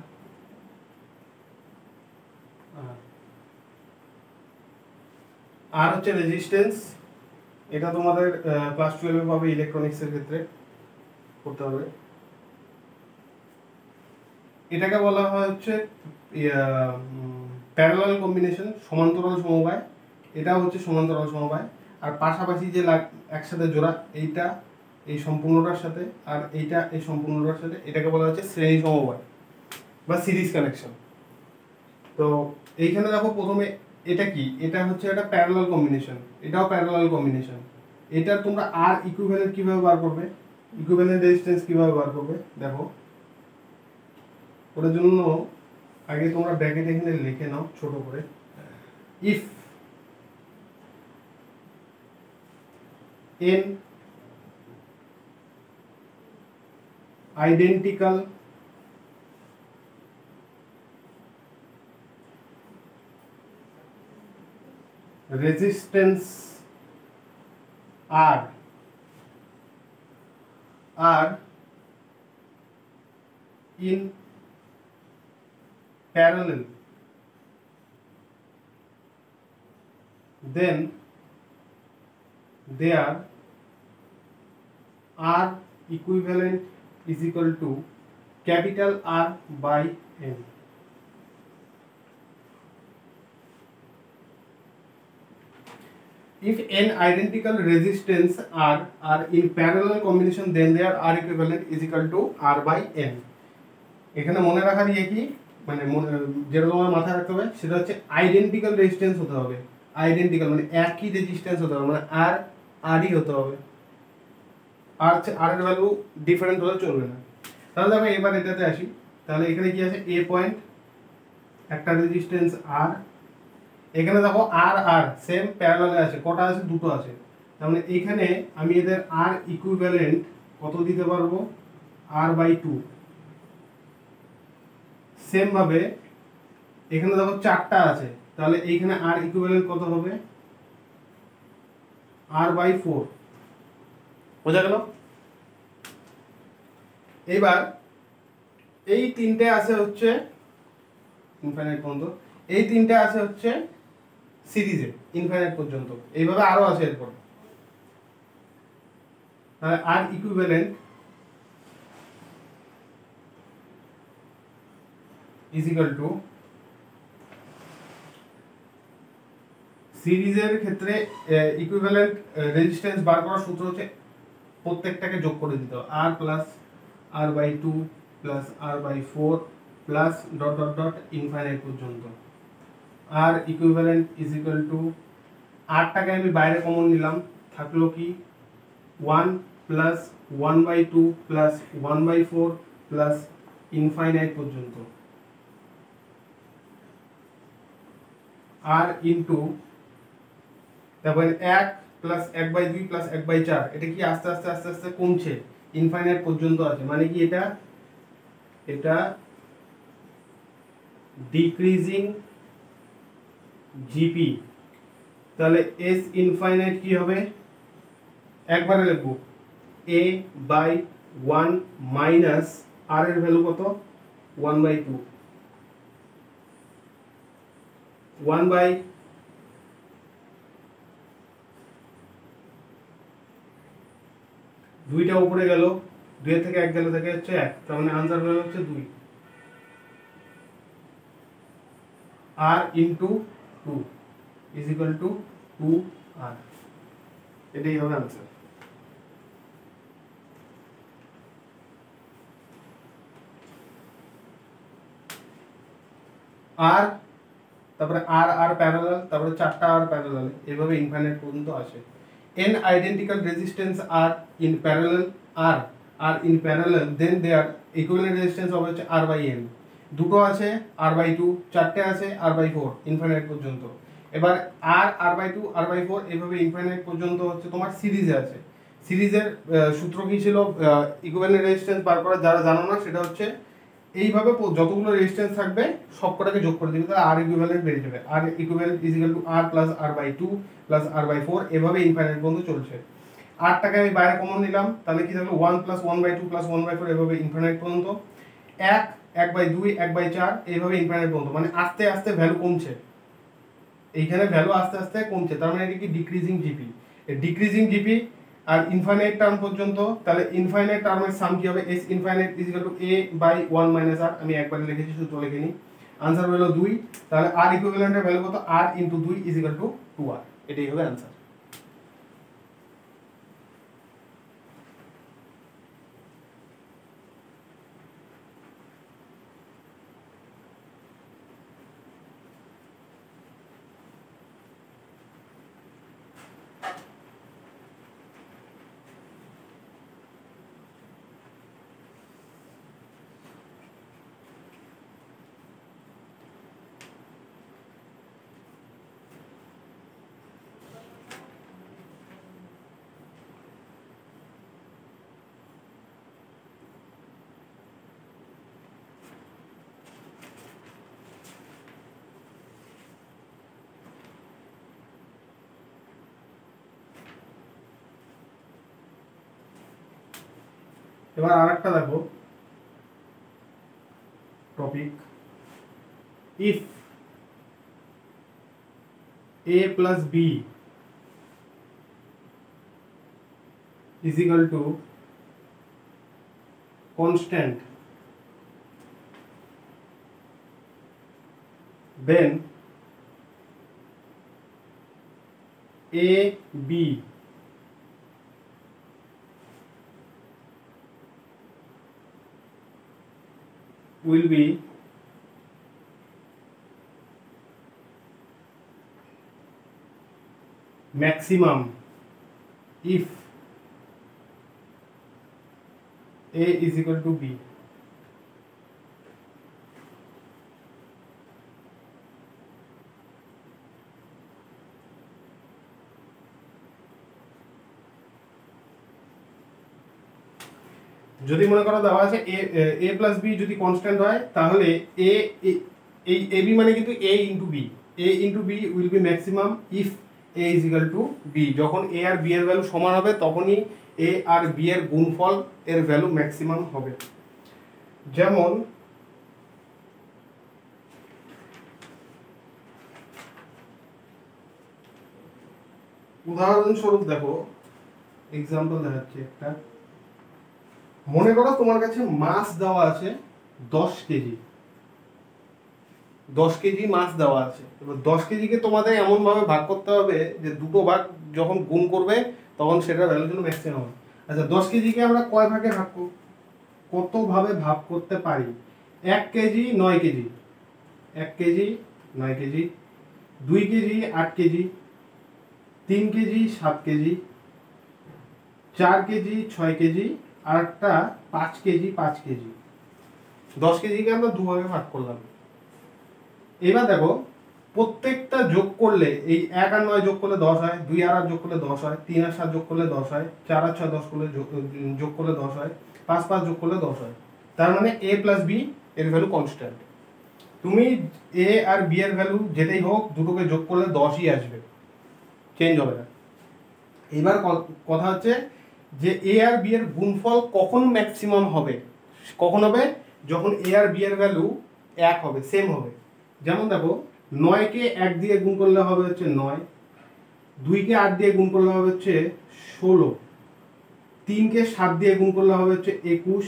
R হচ্ছে রেজিস্ট্যান্স। এটা তোমাদের ক্লাস 12 এ পাবে, ইলেকট্রনিক্সের ক্ষেত্রে করতে হবে। এটাকে বলা হয় হচ্ছে প্যারালাল কম্বিনেশন, সমান্তরাল সমবায়। এটা হচ্ছে সমান্তরাল সমবায়। আর পাশাপাশি যে একসাথে জোড়া, এইটা এই সম্পূর্ণটার সাথে আর এইটা এই সম্পূর্ণটার সাথে, এটাকে বলা হচ্ছে শ্রেণী সমবায় বা সিরিজ কানেকশন। তো এইখানে দেখো প্রথমে এটা কি, এটা হচ্ছে একটা প্যারালাল কম্বিনেশন, এটাও প্যারালাল কম্বিনেশন। এটা তোমরা আর ইকুইভ্যালেন্ট কিভাবে বার করবে, ইকুইভ্যালেন্ট রেজিস্ট্যান্স কিভাবে বার করবে দেখো। ওটার জন্য আগে তোমরা ব্র্যাকেট এখানে লিখে নাও ছোট করে, if n identical resistance are in parallel, then their R equivalent is equal to capital R by N. If n identical resistance are in parallel combination, then their R equivalent is equal to R by N. এখানে মনে রাখা দিয়ে কি মানে যেটা তোমার মাথায় রাখতে হবে সেটা হচ্ছে আইডেন্টিক্যাল রেজিস্ট্যান্স হতে হবে, আইডেন্টিক্যাল মানে একই রেজিস্ট্যান্স হতে হবে, মানে আরই হতে হবে, আর এর ভ্যালু ডিফারেন্ট হলে চলবে না। তাহলে আমি এবার এটাতে আসি, তাহলে এখানে কি আছে এ পয়েন্ট একটা রেজিস্ট্যান্স আর, এখানে দেখো আর সেম প্যারালালে আছে, কটা আছে দুটো আছে, তার মানে এখানে আমি এদের আর ইকুইভ্যালেন্ট কত দিতে পারবো r/2। সেম ভাবে এখানে দেখো চারটা আছে, তাহলে এইখানে আর ইকুইভ্যালেন্ট কত হবে r/4। বোঝা গেল? এবার এই তিনটে আছে হচ্ছে ইনফাইনাইট পর্যন্ত, এই তিনটে আছে হচ্ছে সিরিজে ইনফাইনাইট পর্যন্ত, এইভাবে আরো আছে এরপর। তাহলে আর ইকুইভ্যালেন্ট ইজ ইকুয়াল টু, সিরিজের ক্ষেত্রে ইকুইভ্যালেন্ট রেজিস্ট্যান্স বার করার সূত্র হচ্ছে প্রত্যেকটাকে যোগ করে দিতে হবে, r plus r/2 plus r/4 plus dot dot dot infinite পর্যন্ত। আর ইকুইভ্যালেন্ট ইজ ইকুয়াল টু, আরটাকে আমি বাইরে কমন নিলাম, থাকলো কি 1 প্লাস 1/2 প্লাস 1/4 প্লাস ইনফাইনাইট পর্যন্ত, আর ইন্টু তারপরে 1 প্লাস 1/2 প্লাস 1/4, এটা কি আস্তে আস্তে আস্তে আস্তে কমছে ইনফাইনাইট পর্যন্ত আছে, মানে কি এটা ডিক্রিজিং জিপি। তাহলে এস ইনফাইনাইট কি হবে, একবারে লিখবো a/1 মাইনাস আর এর ভ্যালু কত 1/2, 1 দুইটা উপরে গেল, 2 থেকে 1 গেলে থেকে হচ্ছে 1, তার মানে आंसर হলো হচ্ছে 2, r into 2 is equal two 2r, এটাই হবে आंसर। আর তারপরে আর প্যারালাল, তারপরে চারটা আর প্যারালাল, এভাবে ইনফাইনাইট পর্যন্ত আসে। n identical resistance are in parallel then their equivalent resistance হবে হচ্ছে r/n। দুটো আছে r/2, চারটে আছে r/4 ইনফাইনাইট পর্যন্ত। এবার r/2 r/4 এভাবে ইনফাইনাইট পর্যন্ত হচ্ছে তোমার সিরিজে আছে। সিরিজের সূত্র কি ছিল ইকুইভ্যালেন্ট রেজিস্ট্যান্স বার করা, যারা জানো না সেটা হচ্ছে এইভাবে যতগুলো রেজিস্ট্যান্স থাকবে সবকটাকে যোগ করে দিবে, তাহলে আর ইকুইভ্যালেন্ট বেরিয়ে যাবে, R equivalent is equal to R plus r/2 plus r/4, এভাবে ইনফাইনাইট পর্যন্ত চলছে। আরটাকে আমি বাইরে কমন নিলাম, তাহলে কি থাকলো 1 প্লাস 1/2 প্লাস 1/4, এভাবে ইনফাইনাইট পর্যন্ত, 1 1/2 1/4, এইভাবে ইনফাইনাইট পর্যন্ত, মানে আস্তে আস্তে ভ্যালু কমছে, এইখানে ভ্যালু আস্তে আস্তে কমছে, তার মানে এটা কি ডিক্রিজিং জিপি। ডিক্রিজিং জিপি আর ইনফাইনাইট টার্ম পর্যন্ত, তাহলে ইনফাইনাইট টার্মের সাম কি হবে, S infinite is equal to a/1 minus R, আমি একবারে লিখেছি সূত্র লিখে নিই, आंसर হলো 2, তাহলে আর ইকুইভ্যালেন্টের ভ্যালু কত, r into 2 is equal two 2r, এটাই হবে आंसर। এবার আরেকটা দেখো topic, if a plus b is equal to constant, then a b will be maximum if a is equal to b. যদি মনে করো দেওয়া আছে a প্লাস বি যদি কনস্ট্যান্ট হয় তাহলে এই এ বি মানে কিন্তু a into B will be maximum if a is equal to B. যখন a আর b এর ভ্যালু সমান হবে তখনই a আর b এর গুণফল এর ভ্যালু ম্যাক্সিমাম হবে। যেমন উদাহরণস্বরূপ দেখো, এক্সাম্পল দেখাচ্ছি একটা। মনে করো তোমার কাছে মাছ দেওয়া আছে 10 কেজি, 10 কেজি মাছ দেওয়া আছে। এবার 10 কেজিকে তোমাদের এমন ভাবে ভাগ করতে হবে যে দুটো ভাগ যখন গুণ করবে তখন সেটার ভ্যালুর জন্য ম্যাক্সিমাম হবে। আচ্ছা 10 কেজিকে আমরা কয় ভাগে ভাগ করব, কত ভাবে ভাগ করতে পারি? 1 KG 9 KG, 1 KG 9 KG, 2 KG 8 KG, 3 KG 7 KG, 4 KG 6 KG, আর একটা 5 কেজি 5 কেজি। 10 কেজিকে আমরা দুভাগে ভাগ করলাম। এবার দেখো প্রত্যেকটা যোগ করলে এই 1 আর 9 যোগ করলে 10 হয়, 2 আর 8 যোগ করলে 10 হয়, 3 আর 7 যোগ করলে 10 হয়, 4 আর 6 10 করলে যোগ করলে 10 হয়, 5 5 যোগ করলে 10 হয়। তার মানে a প্লাস b এর ভ্যালু কনস্ট্যান্ট। তুমি a আর b এর ভ্যালু যেটাই হোক দুটোকে যোগ করলে 10ই আসবে, চেঞ্জ হবে না। এবার কথা হচ্ছে যে a আর b এর গুণফল কখন ম্যাক্সিমাম হবে? কখন হবে? যখন a আর b এর ভ্যালু এক হবে, সেম হবে। যেমন দেখো 9 কে 1 দিয়ে গুণ করলে হবে হচ্ছে 9, 2 কে 8 দিয়ে গুণ করলে হবে হচ্ছে 16, 3 কে 7 দিয়ে গুণ করলে হবে হচ্ছে 21,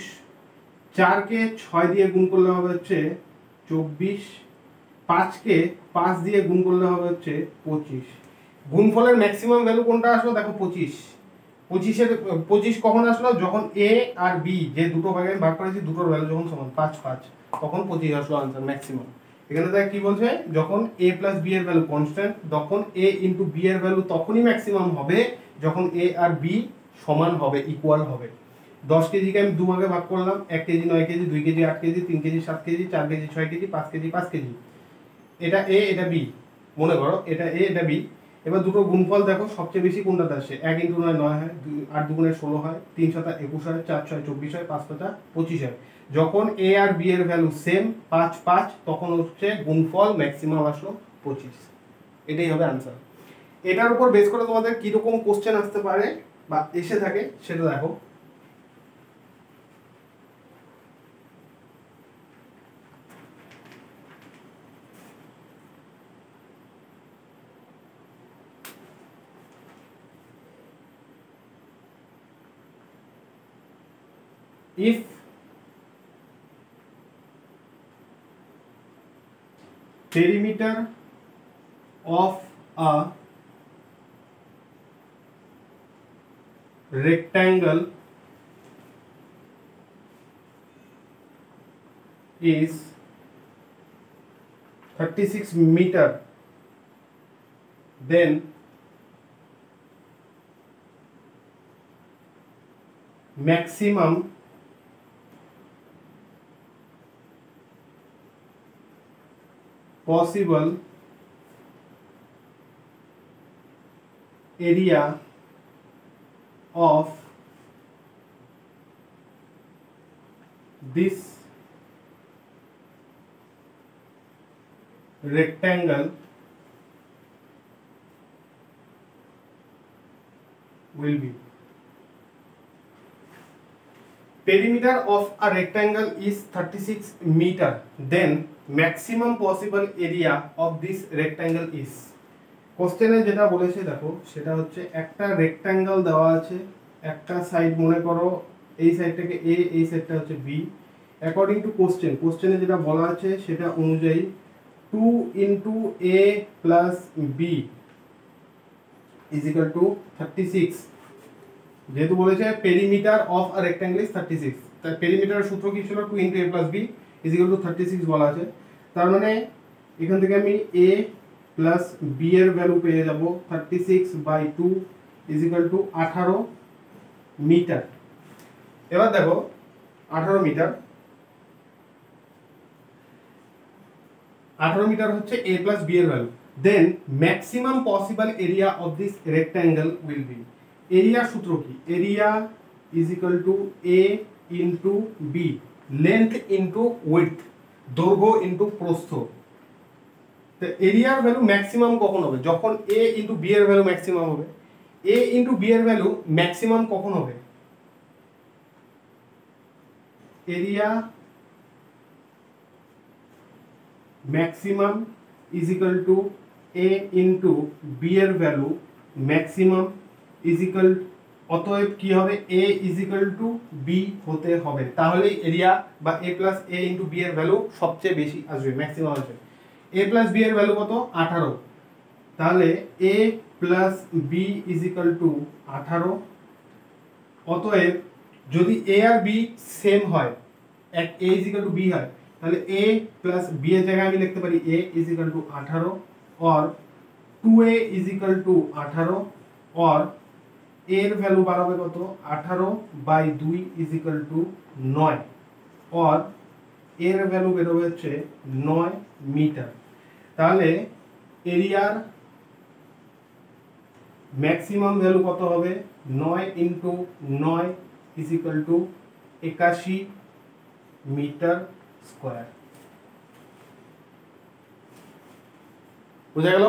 4 কে 6 দিয়ে গুণ করলে হবে হচ্ছে 24, 5 কে 5 দিয়ে গুণ করলে হবে হচ্ছে 25। গুণফলের ম্যাক্সিমাম ভ্যালু কোনটা আসলো? দেখো 25। 25 কখন আসলো? যখন a আর b যে দুটো ভাগে ভাগ করেছি দুটোর ভ্যালু যখন সমান 5 5, তখন 25 আসলো आंसर ম্যাক্সিমাম। এখানে দেখ কি বলছে, যখন a প্লাস b এর ভ্যালু কনস্ট্যান্ট তখন a ইনটু b এর ভ্যালু তখনই ম্যাক্সিমাম হবে যখন a আর b সমান হবে, ইকুয়াল হবে। 10 কেজিকে আমি দু ভাগে ভাগ করলাম, 1 KG 9 KG, 2 KG 8 KG, 3 KG 7 KG, 4 KG 6 KG, 5 KG 5 KG. এটা a এটা b, মনে করো এটা a এটা b। এবার দুটো গুণফল দেখো সবচেয়ে বেশি কোনটাতে আসে? 1 ইনটু 9 9 হয়, 8 দুগুণে 16 হয়, 3 7 21 হয়, 4 6 24 হয়, 5 5 25 হয়। যখন a আর b এর ভ্যালু সেম 5 5 তখন হচ্ছে গুণফল ম্যাক্সিমাম আসলো 25। এটাই হবে आंसर। এটার উপর বেস করে তোমাদের কি রকম কোশ্চেন আসতে পারে বা এসে থাকে সেটা দেখো। if perimeter of a rectangle is 36 meter, then maximum possible area of this rectangle will be। perimeter of a rectangle is 36 meter, then maximum possible area of this rectangle is। কোশ্চেনে যেটা বলেছে দেখো সেটা হচ্ছে একটা রেক্ট্যাঙ্গেল দেওয়া আছে, একটা সাইড মনে করো এই সাইডটাকে এ, এই সাইডটা হচ্ছে বি। অ্যাকর্ডিং টু কোশ্চেনে যেটা বলা আছে সেটা অনুযায়ী 2 into A plus B is equal to 36। যেহেতু বলেছে perimeter of a rectangle is 36, তাই পেরিমিটারের সূত্র কি ছিল 2 into A plus B is equal to 36 বলা আছে। তার মানে এখান থেকে আমি এ প্লাস বি এর ভ্যালু পেয়ে যাব 36/2 ইজ ইকুয়াল টু 18 মিটার। এবার দেখো 18 মিটার, 18 মিটার হচ্ছে a প্লাস b এর value. Then maximum possible area of this rectangle will be. Area সূত্র কি? Area is equal to a into b, length into width, দৈর্ঘ্য into প্রস্থ। তো এরিয়ার ভ্যালু ম্যাক্সিমাম কখন হবে? যখন a ইনটু b এর ভ্যালু ম্যাক্সিমাম হবে। a ইনটু b এর ভ্যালু ম্যাক্সিমাম কখন হবে? Area maximum is equal to a into b এর ভ্যালু ম্যাক্সিমাম ইজ ইকুয়াল, অতএব কি হবে? a is equal to b হতে হবে, তাহলে এরিয়া বা a প্লাস a ইনটু b এর ভ্যালু সবচেয়ে বেশি আসবে, ম্যাক্সিমাম আসবে। a প্লাস b এর ভ্যালু কত? 18, তাহলে a plus b is equal to 18। অতএব যদি a আর b সেম হয়, এক a is equal to b হয়, তাহলে a প্লাস b এর জায়গায় আমি লিখতে পারি a ইজ ইকুয়াল টু 18 और 2a ইজ ইকুয়াল টু 18 और এর ভ্যালু বাড়াবে কত? 18/2 ইজ ইকুয়াল টু 9 और এর ভ্যালু বেরোবে হচ্ছে 9 মিটার। তাহলে এরিয়ার ম্যাক্সিমাম ভ্যালু কত হবে? 9 into 9 is equal to 81 metre square. বুঝা গেল?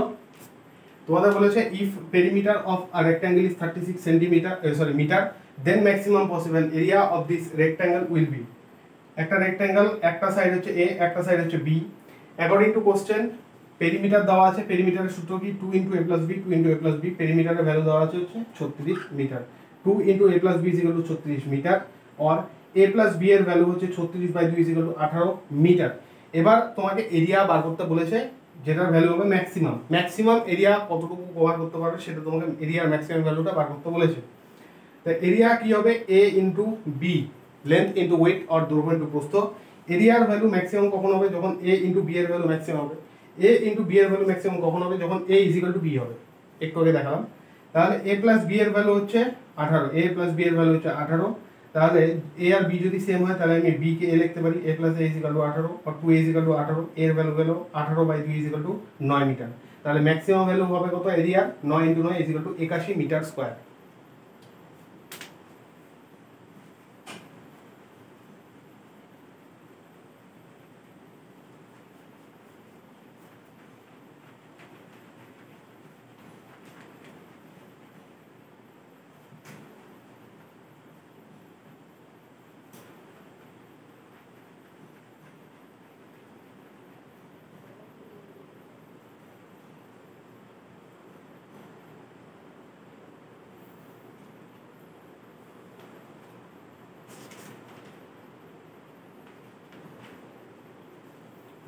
তোমাদের বলেছে if perimeter of a rectangle is 36 centimetre, sorry metre, then maximum possible area of this rectangle will be. একটা রেক্ট্যাঙ্গেল, একটা সাইড হচ্ছে এ, একটা সাইড হচ্ছে B. According to question perimeter দেওয়া আছে, পেরিমিটারের সূত্র কি? 2 into A plus B, 2 into A plus B, পেরিমিটারের ভ্যালু দেওয়া আছে হচ্ছে 36 metre. 2 into A plus B is equal to 36 metre और a প্লাস বি এর ভ্যালু হচ্ছে 36/2 ইজ ইকুয়াল টু 18 মিটার। এবার তোমাকে এরিয়া বার করতে বলেছে, যেটার ভ্যালু হবে ম্যাক্সিমাম। ম্যাক্সিমাম এরিয়া কতটুকু কভার করতে পারবে সেটা তোমাকে এরিয়ার ম্যাক্সিমাম ভ্যালুটা বার করতে বলেছে। তো এরিয়া কি হবে? a into B, length into width আর দৈর্ঘ্য ইনটু প্রস্থ। এরিয়ার ভ্যালু ম্যাক্সিমাম কখন হবে? যখন a ইনটু বি এর ভ্যালু ম্যাক্সিমাম হবে। a ইনটু বি এর ভ্যালু ম্যাক্সিমাম কখন হবে? যখন a is equal to b হবে। একটু আগে দেখালাম। তাহলে a প্লাস b এর ভ্যালু হচ্ছে 18, a প্লাস b এর ভ্যালু হচ্ছে 18। তাহলে a আর b যদি সেম হয় তাহলে আমি b কে a লিখতে পারি, a প্লাস a ইজ ইকুয়াল টু 18 আর 2a ইজ ইকুয়াল টু 18, এর ভ্যালু হলো 18/2 ইজ ইকুয়াল টু 9 মিটার। তাহলে ম্যাক্সিমাম ভ্যালু হবে কত? Area 9 into 9 is equal to 81 metre square.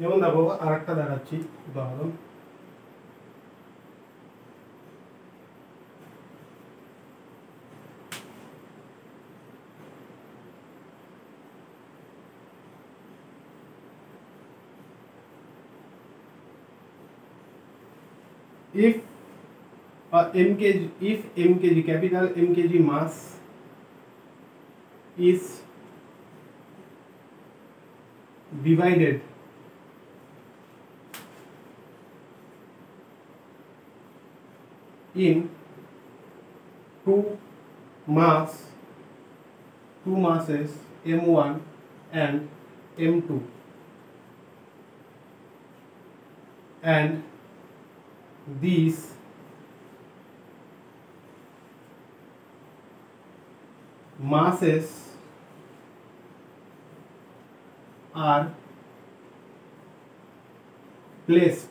যেমন দেখো আরেকটা দেখাচ্ছি উদাহরণ। if mkg capital mkg mass is divided in two masses m1 and m2 and these masses are placed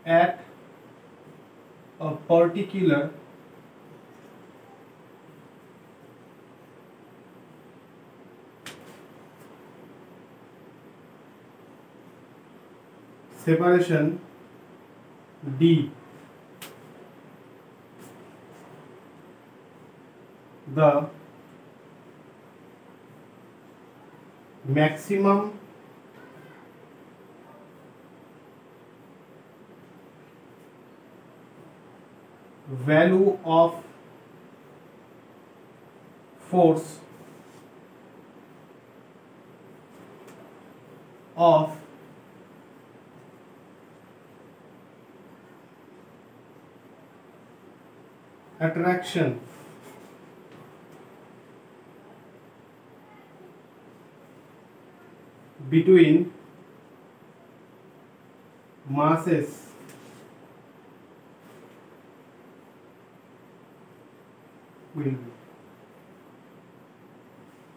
at a particular separation D, the maximum value of force of attraction between masses will be,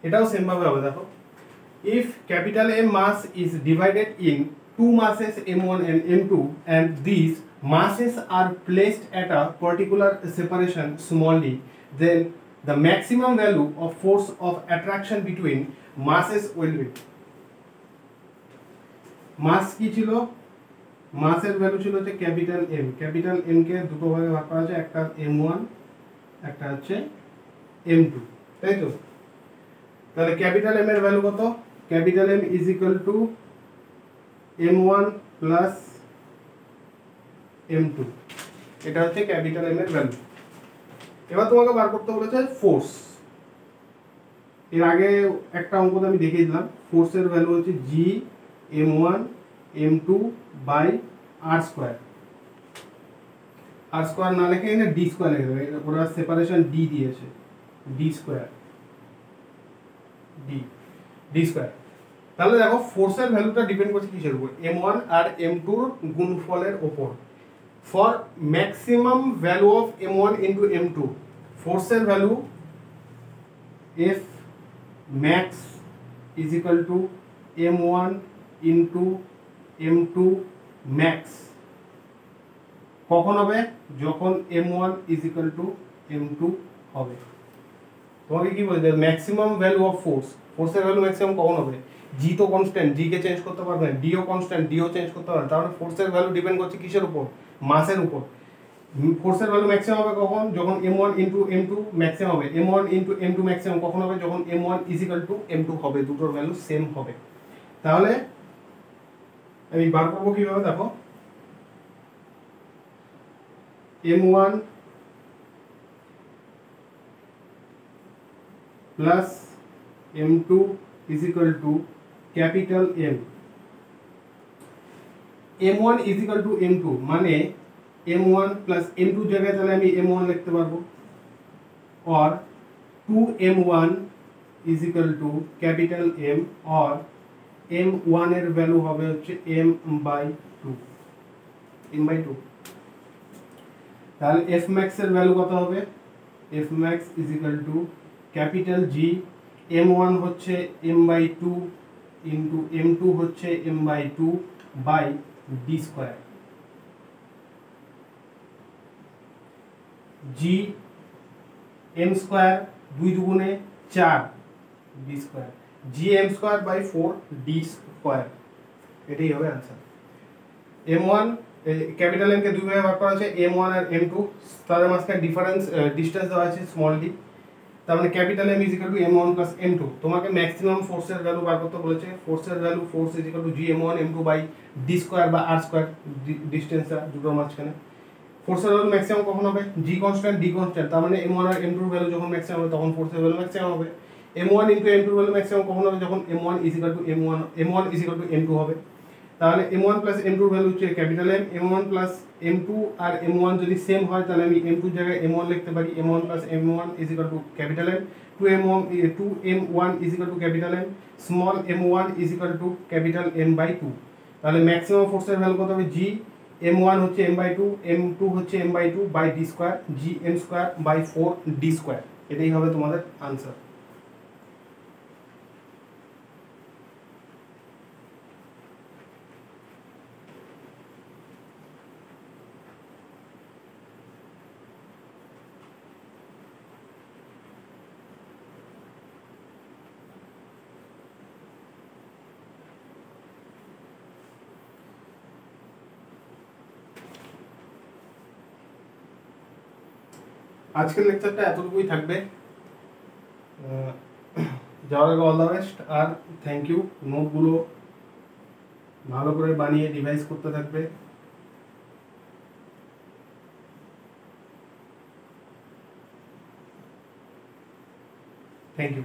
এটাও same ভাবে হবে। দেখো, if capital M mass is divided in two masses M1 and M2 and these masses are placed at a particular separation small d, then the maximum value of force of attraction between masses will be, মাস কি ছিল, মাসের value ছিল হচ্ছে capital M. Capital M কে দুটো ভাগে ভাগ করা আছে, একটা M1 একটা হচ্ছে M2, তাই তো? তাহলে ক্যাপিটাল এম এর ভ্যালু কত? Capital M is equal to M1 plus M2, এটা হচ্ছে ক্যাপিটাল এম এর ভ্যালু। এবার তোমাকে বার করতে বলেছে ফোর্স। এর আগে একটা অঙ্কতে আমি দেখিয়ে দিলাম, ফোর্সের ভ্যালু হচ্ছে G M1 M2 by R square. R square না লিখে এখানে D স্কয়ার লিখে দেবে, ওরা সেপারেশন D দিয়েছে, D স্কয়ার, D স্কয়ার। তাহলে দেখো ফোর্সের ভ্যালুটা ডিপেন্ড করছে কিসের উপর? M1 আর M2 এর গুণফলের উপর। For maximum value of M1 into M2, ফোর্সের value F max is equal to M1 into M2 max। কখন হবে? যখন M1 is equal to M2 হবে। তোমাকে কি বলছে? ম্যাক্সিমাম ভ্যালু অফ ফোর্স, ফোর্সের ভ্যালু ম্যাক্সিমাম কখন হবে? জি তো কনস্ট্যান্ট, জি কে চেঞ্জ করতে পারবে না, ডিও কনস্ট্যান্ট, ডিও চেঞ্জ করতে পারবে না। তাহলে ফোর্সের ভ্যালু ডিপেন্ড করছে কিসের উপর? মাসের উপর। ফোর্সের ভ্যালু ম্যাক্সিমাম হবে কখন? যখন M1 ইনটু M2 ম্যাক্সিমাম হবে। M1 ইনটু M2 ম্যাক্সিমাম কখন হবে? যখন M1 is equal two M2 হবে, দুটোর ভ্যালু সেম হবে। তাহলে আমি বার করবো কিভাবে? দেখো, M1 plus M2 is equal to capital M। M1 is equal to M2 মানে M1 plus M2 জায়গায় তাহলে আমি M1 লিখতে পারবো, or 2M1 is equal to capital M, or M1 এর ভ্যালু হবে হচ্ছে M/2, M/2। তাহলে F max এর ভ্যালু কত হবে? F max is equal to capital G, M1 হচ্ছে M/2 ইনটু M2 হচ্ছে M/2 by D square. G M square 2 দুগুণে 4 D square, G M square by 4 D square, এটাই হবে answer. M1 capital M কে দুই ভাগে ভাগ করা আছে, M1 আর M2, তাদের মাঝখানে ডিফারেন্স ডিসটেন্স দেওয়া আছে স্মল d। তার মানে capital M is equal to M1 plus M2। তোমাকে ম্যাক্সিমাম ফোর্সের ভ্যালু বার করতে বলেছে। ফোর্সের value, force is equal to G M1 M2 by D square বা R স্কয়ার, ডিসটেন্সটা দুটোর মাঝখানে। ফোর্সের ভ্যালু ম্যাক্সিমাম কখন হবে? G কনস্ট্যান্ট, D কনস্ট্যান্ট, তার মানে M1 আর M2 এর ভ্যালু যখন ম্যাক্সিমাম হবে তখন ফোর্সের ভ্যালু ম্যাক্সিমাম হবে। M1 ইনটু M2 এর ভ্যালু ম্যাক্সিমাম কখন হবে? যখন M1 is equal to M1 is equal two M2 হবে। তাহলে M1 প্লাস M2 এর ভ্যালু হচ্ছে capital M। M1 plus M2 আর M1 যদি সেম হয় তাহলে আমি M2 এর জায়গায় M1 লিখতে পারি। M1 plus M1 is equal to capital M। 2M1 is equal to capital M, small m1 is equal to capital M/2। তাহলে ম্যাক্সিমাম ফোর্সের ভ্যালু কত হবে? G M1 হচ্ছে M/2, M2 হচ্ছে M/2 by D square, G M square by 4 D square. এটাই হবে তোমাদের answer. আজকের লেকচারটা এতটুকুই থাকবে। যাওয়ার আগে অল দ্য বেস্ট, আর থ্যাংক ইউ। নোটগুলো ভালো করে বানিয়ে রিভাইজ করতে থাকবে। Thank you.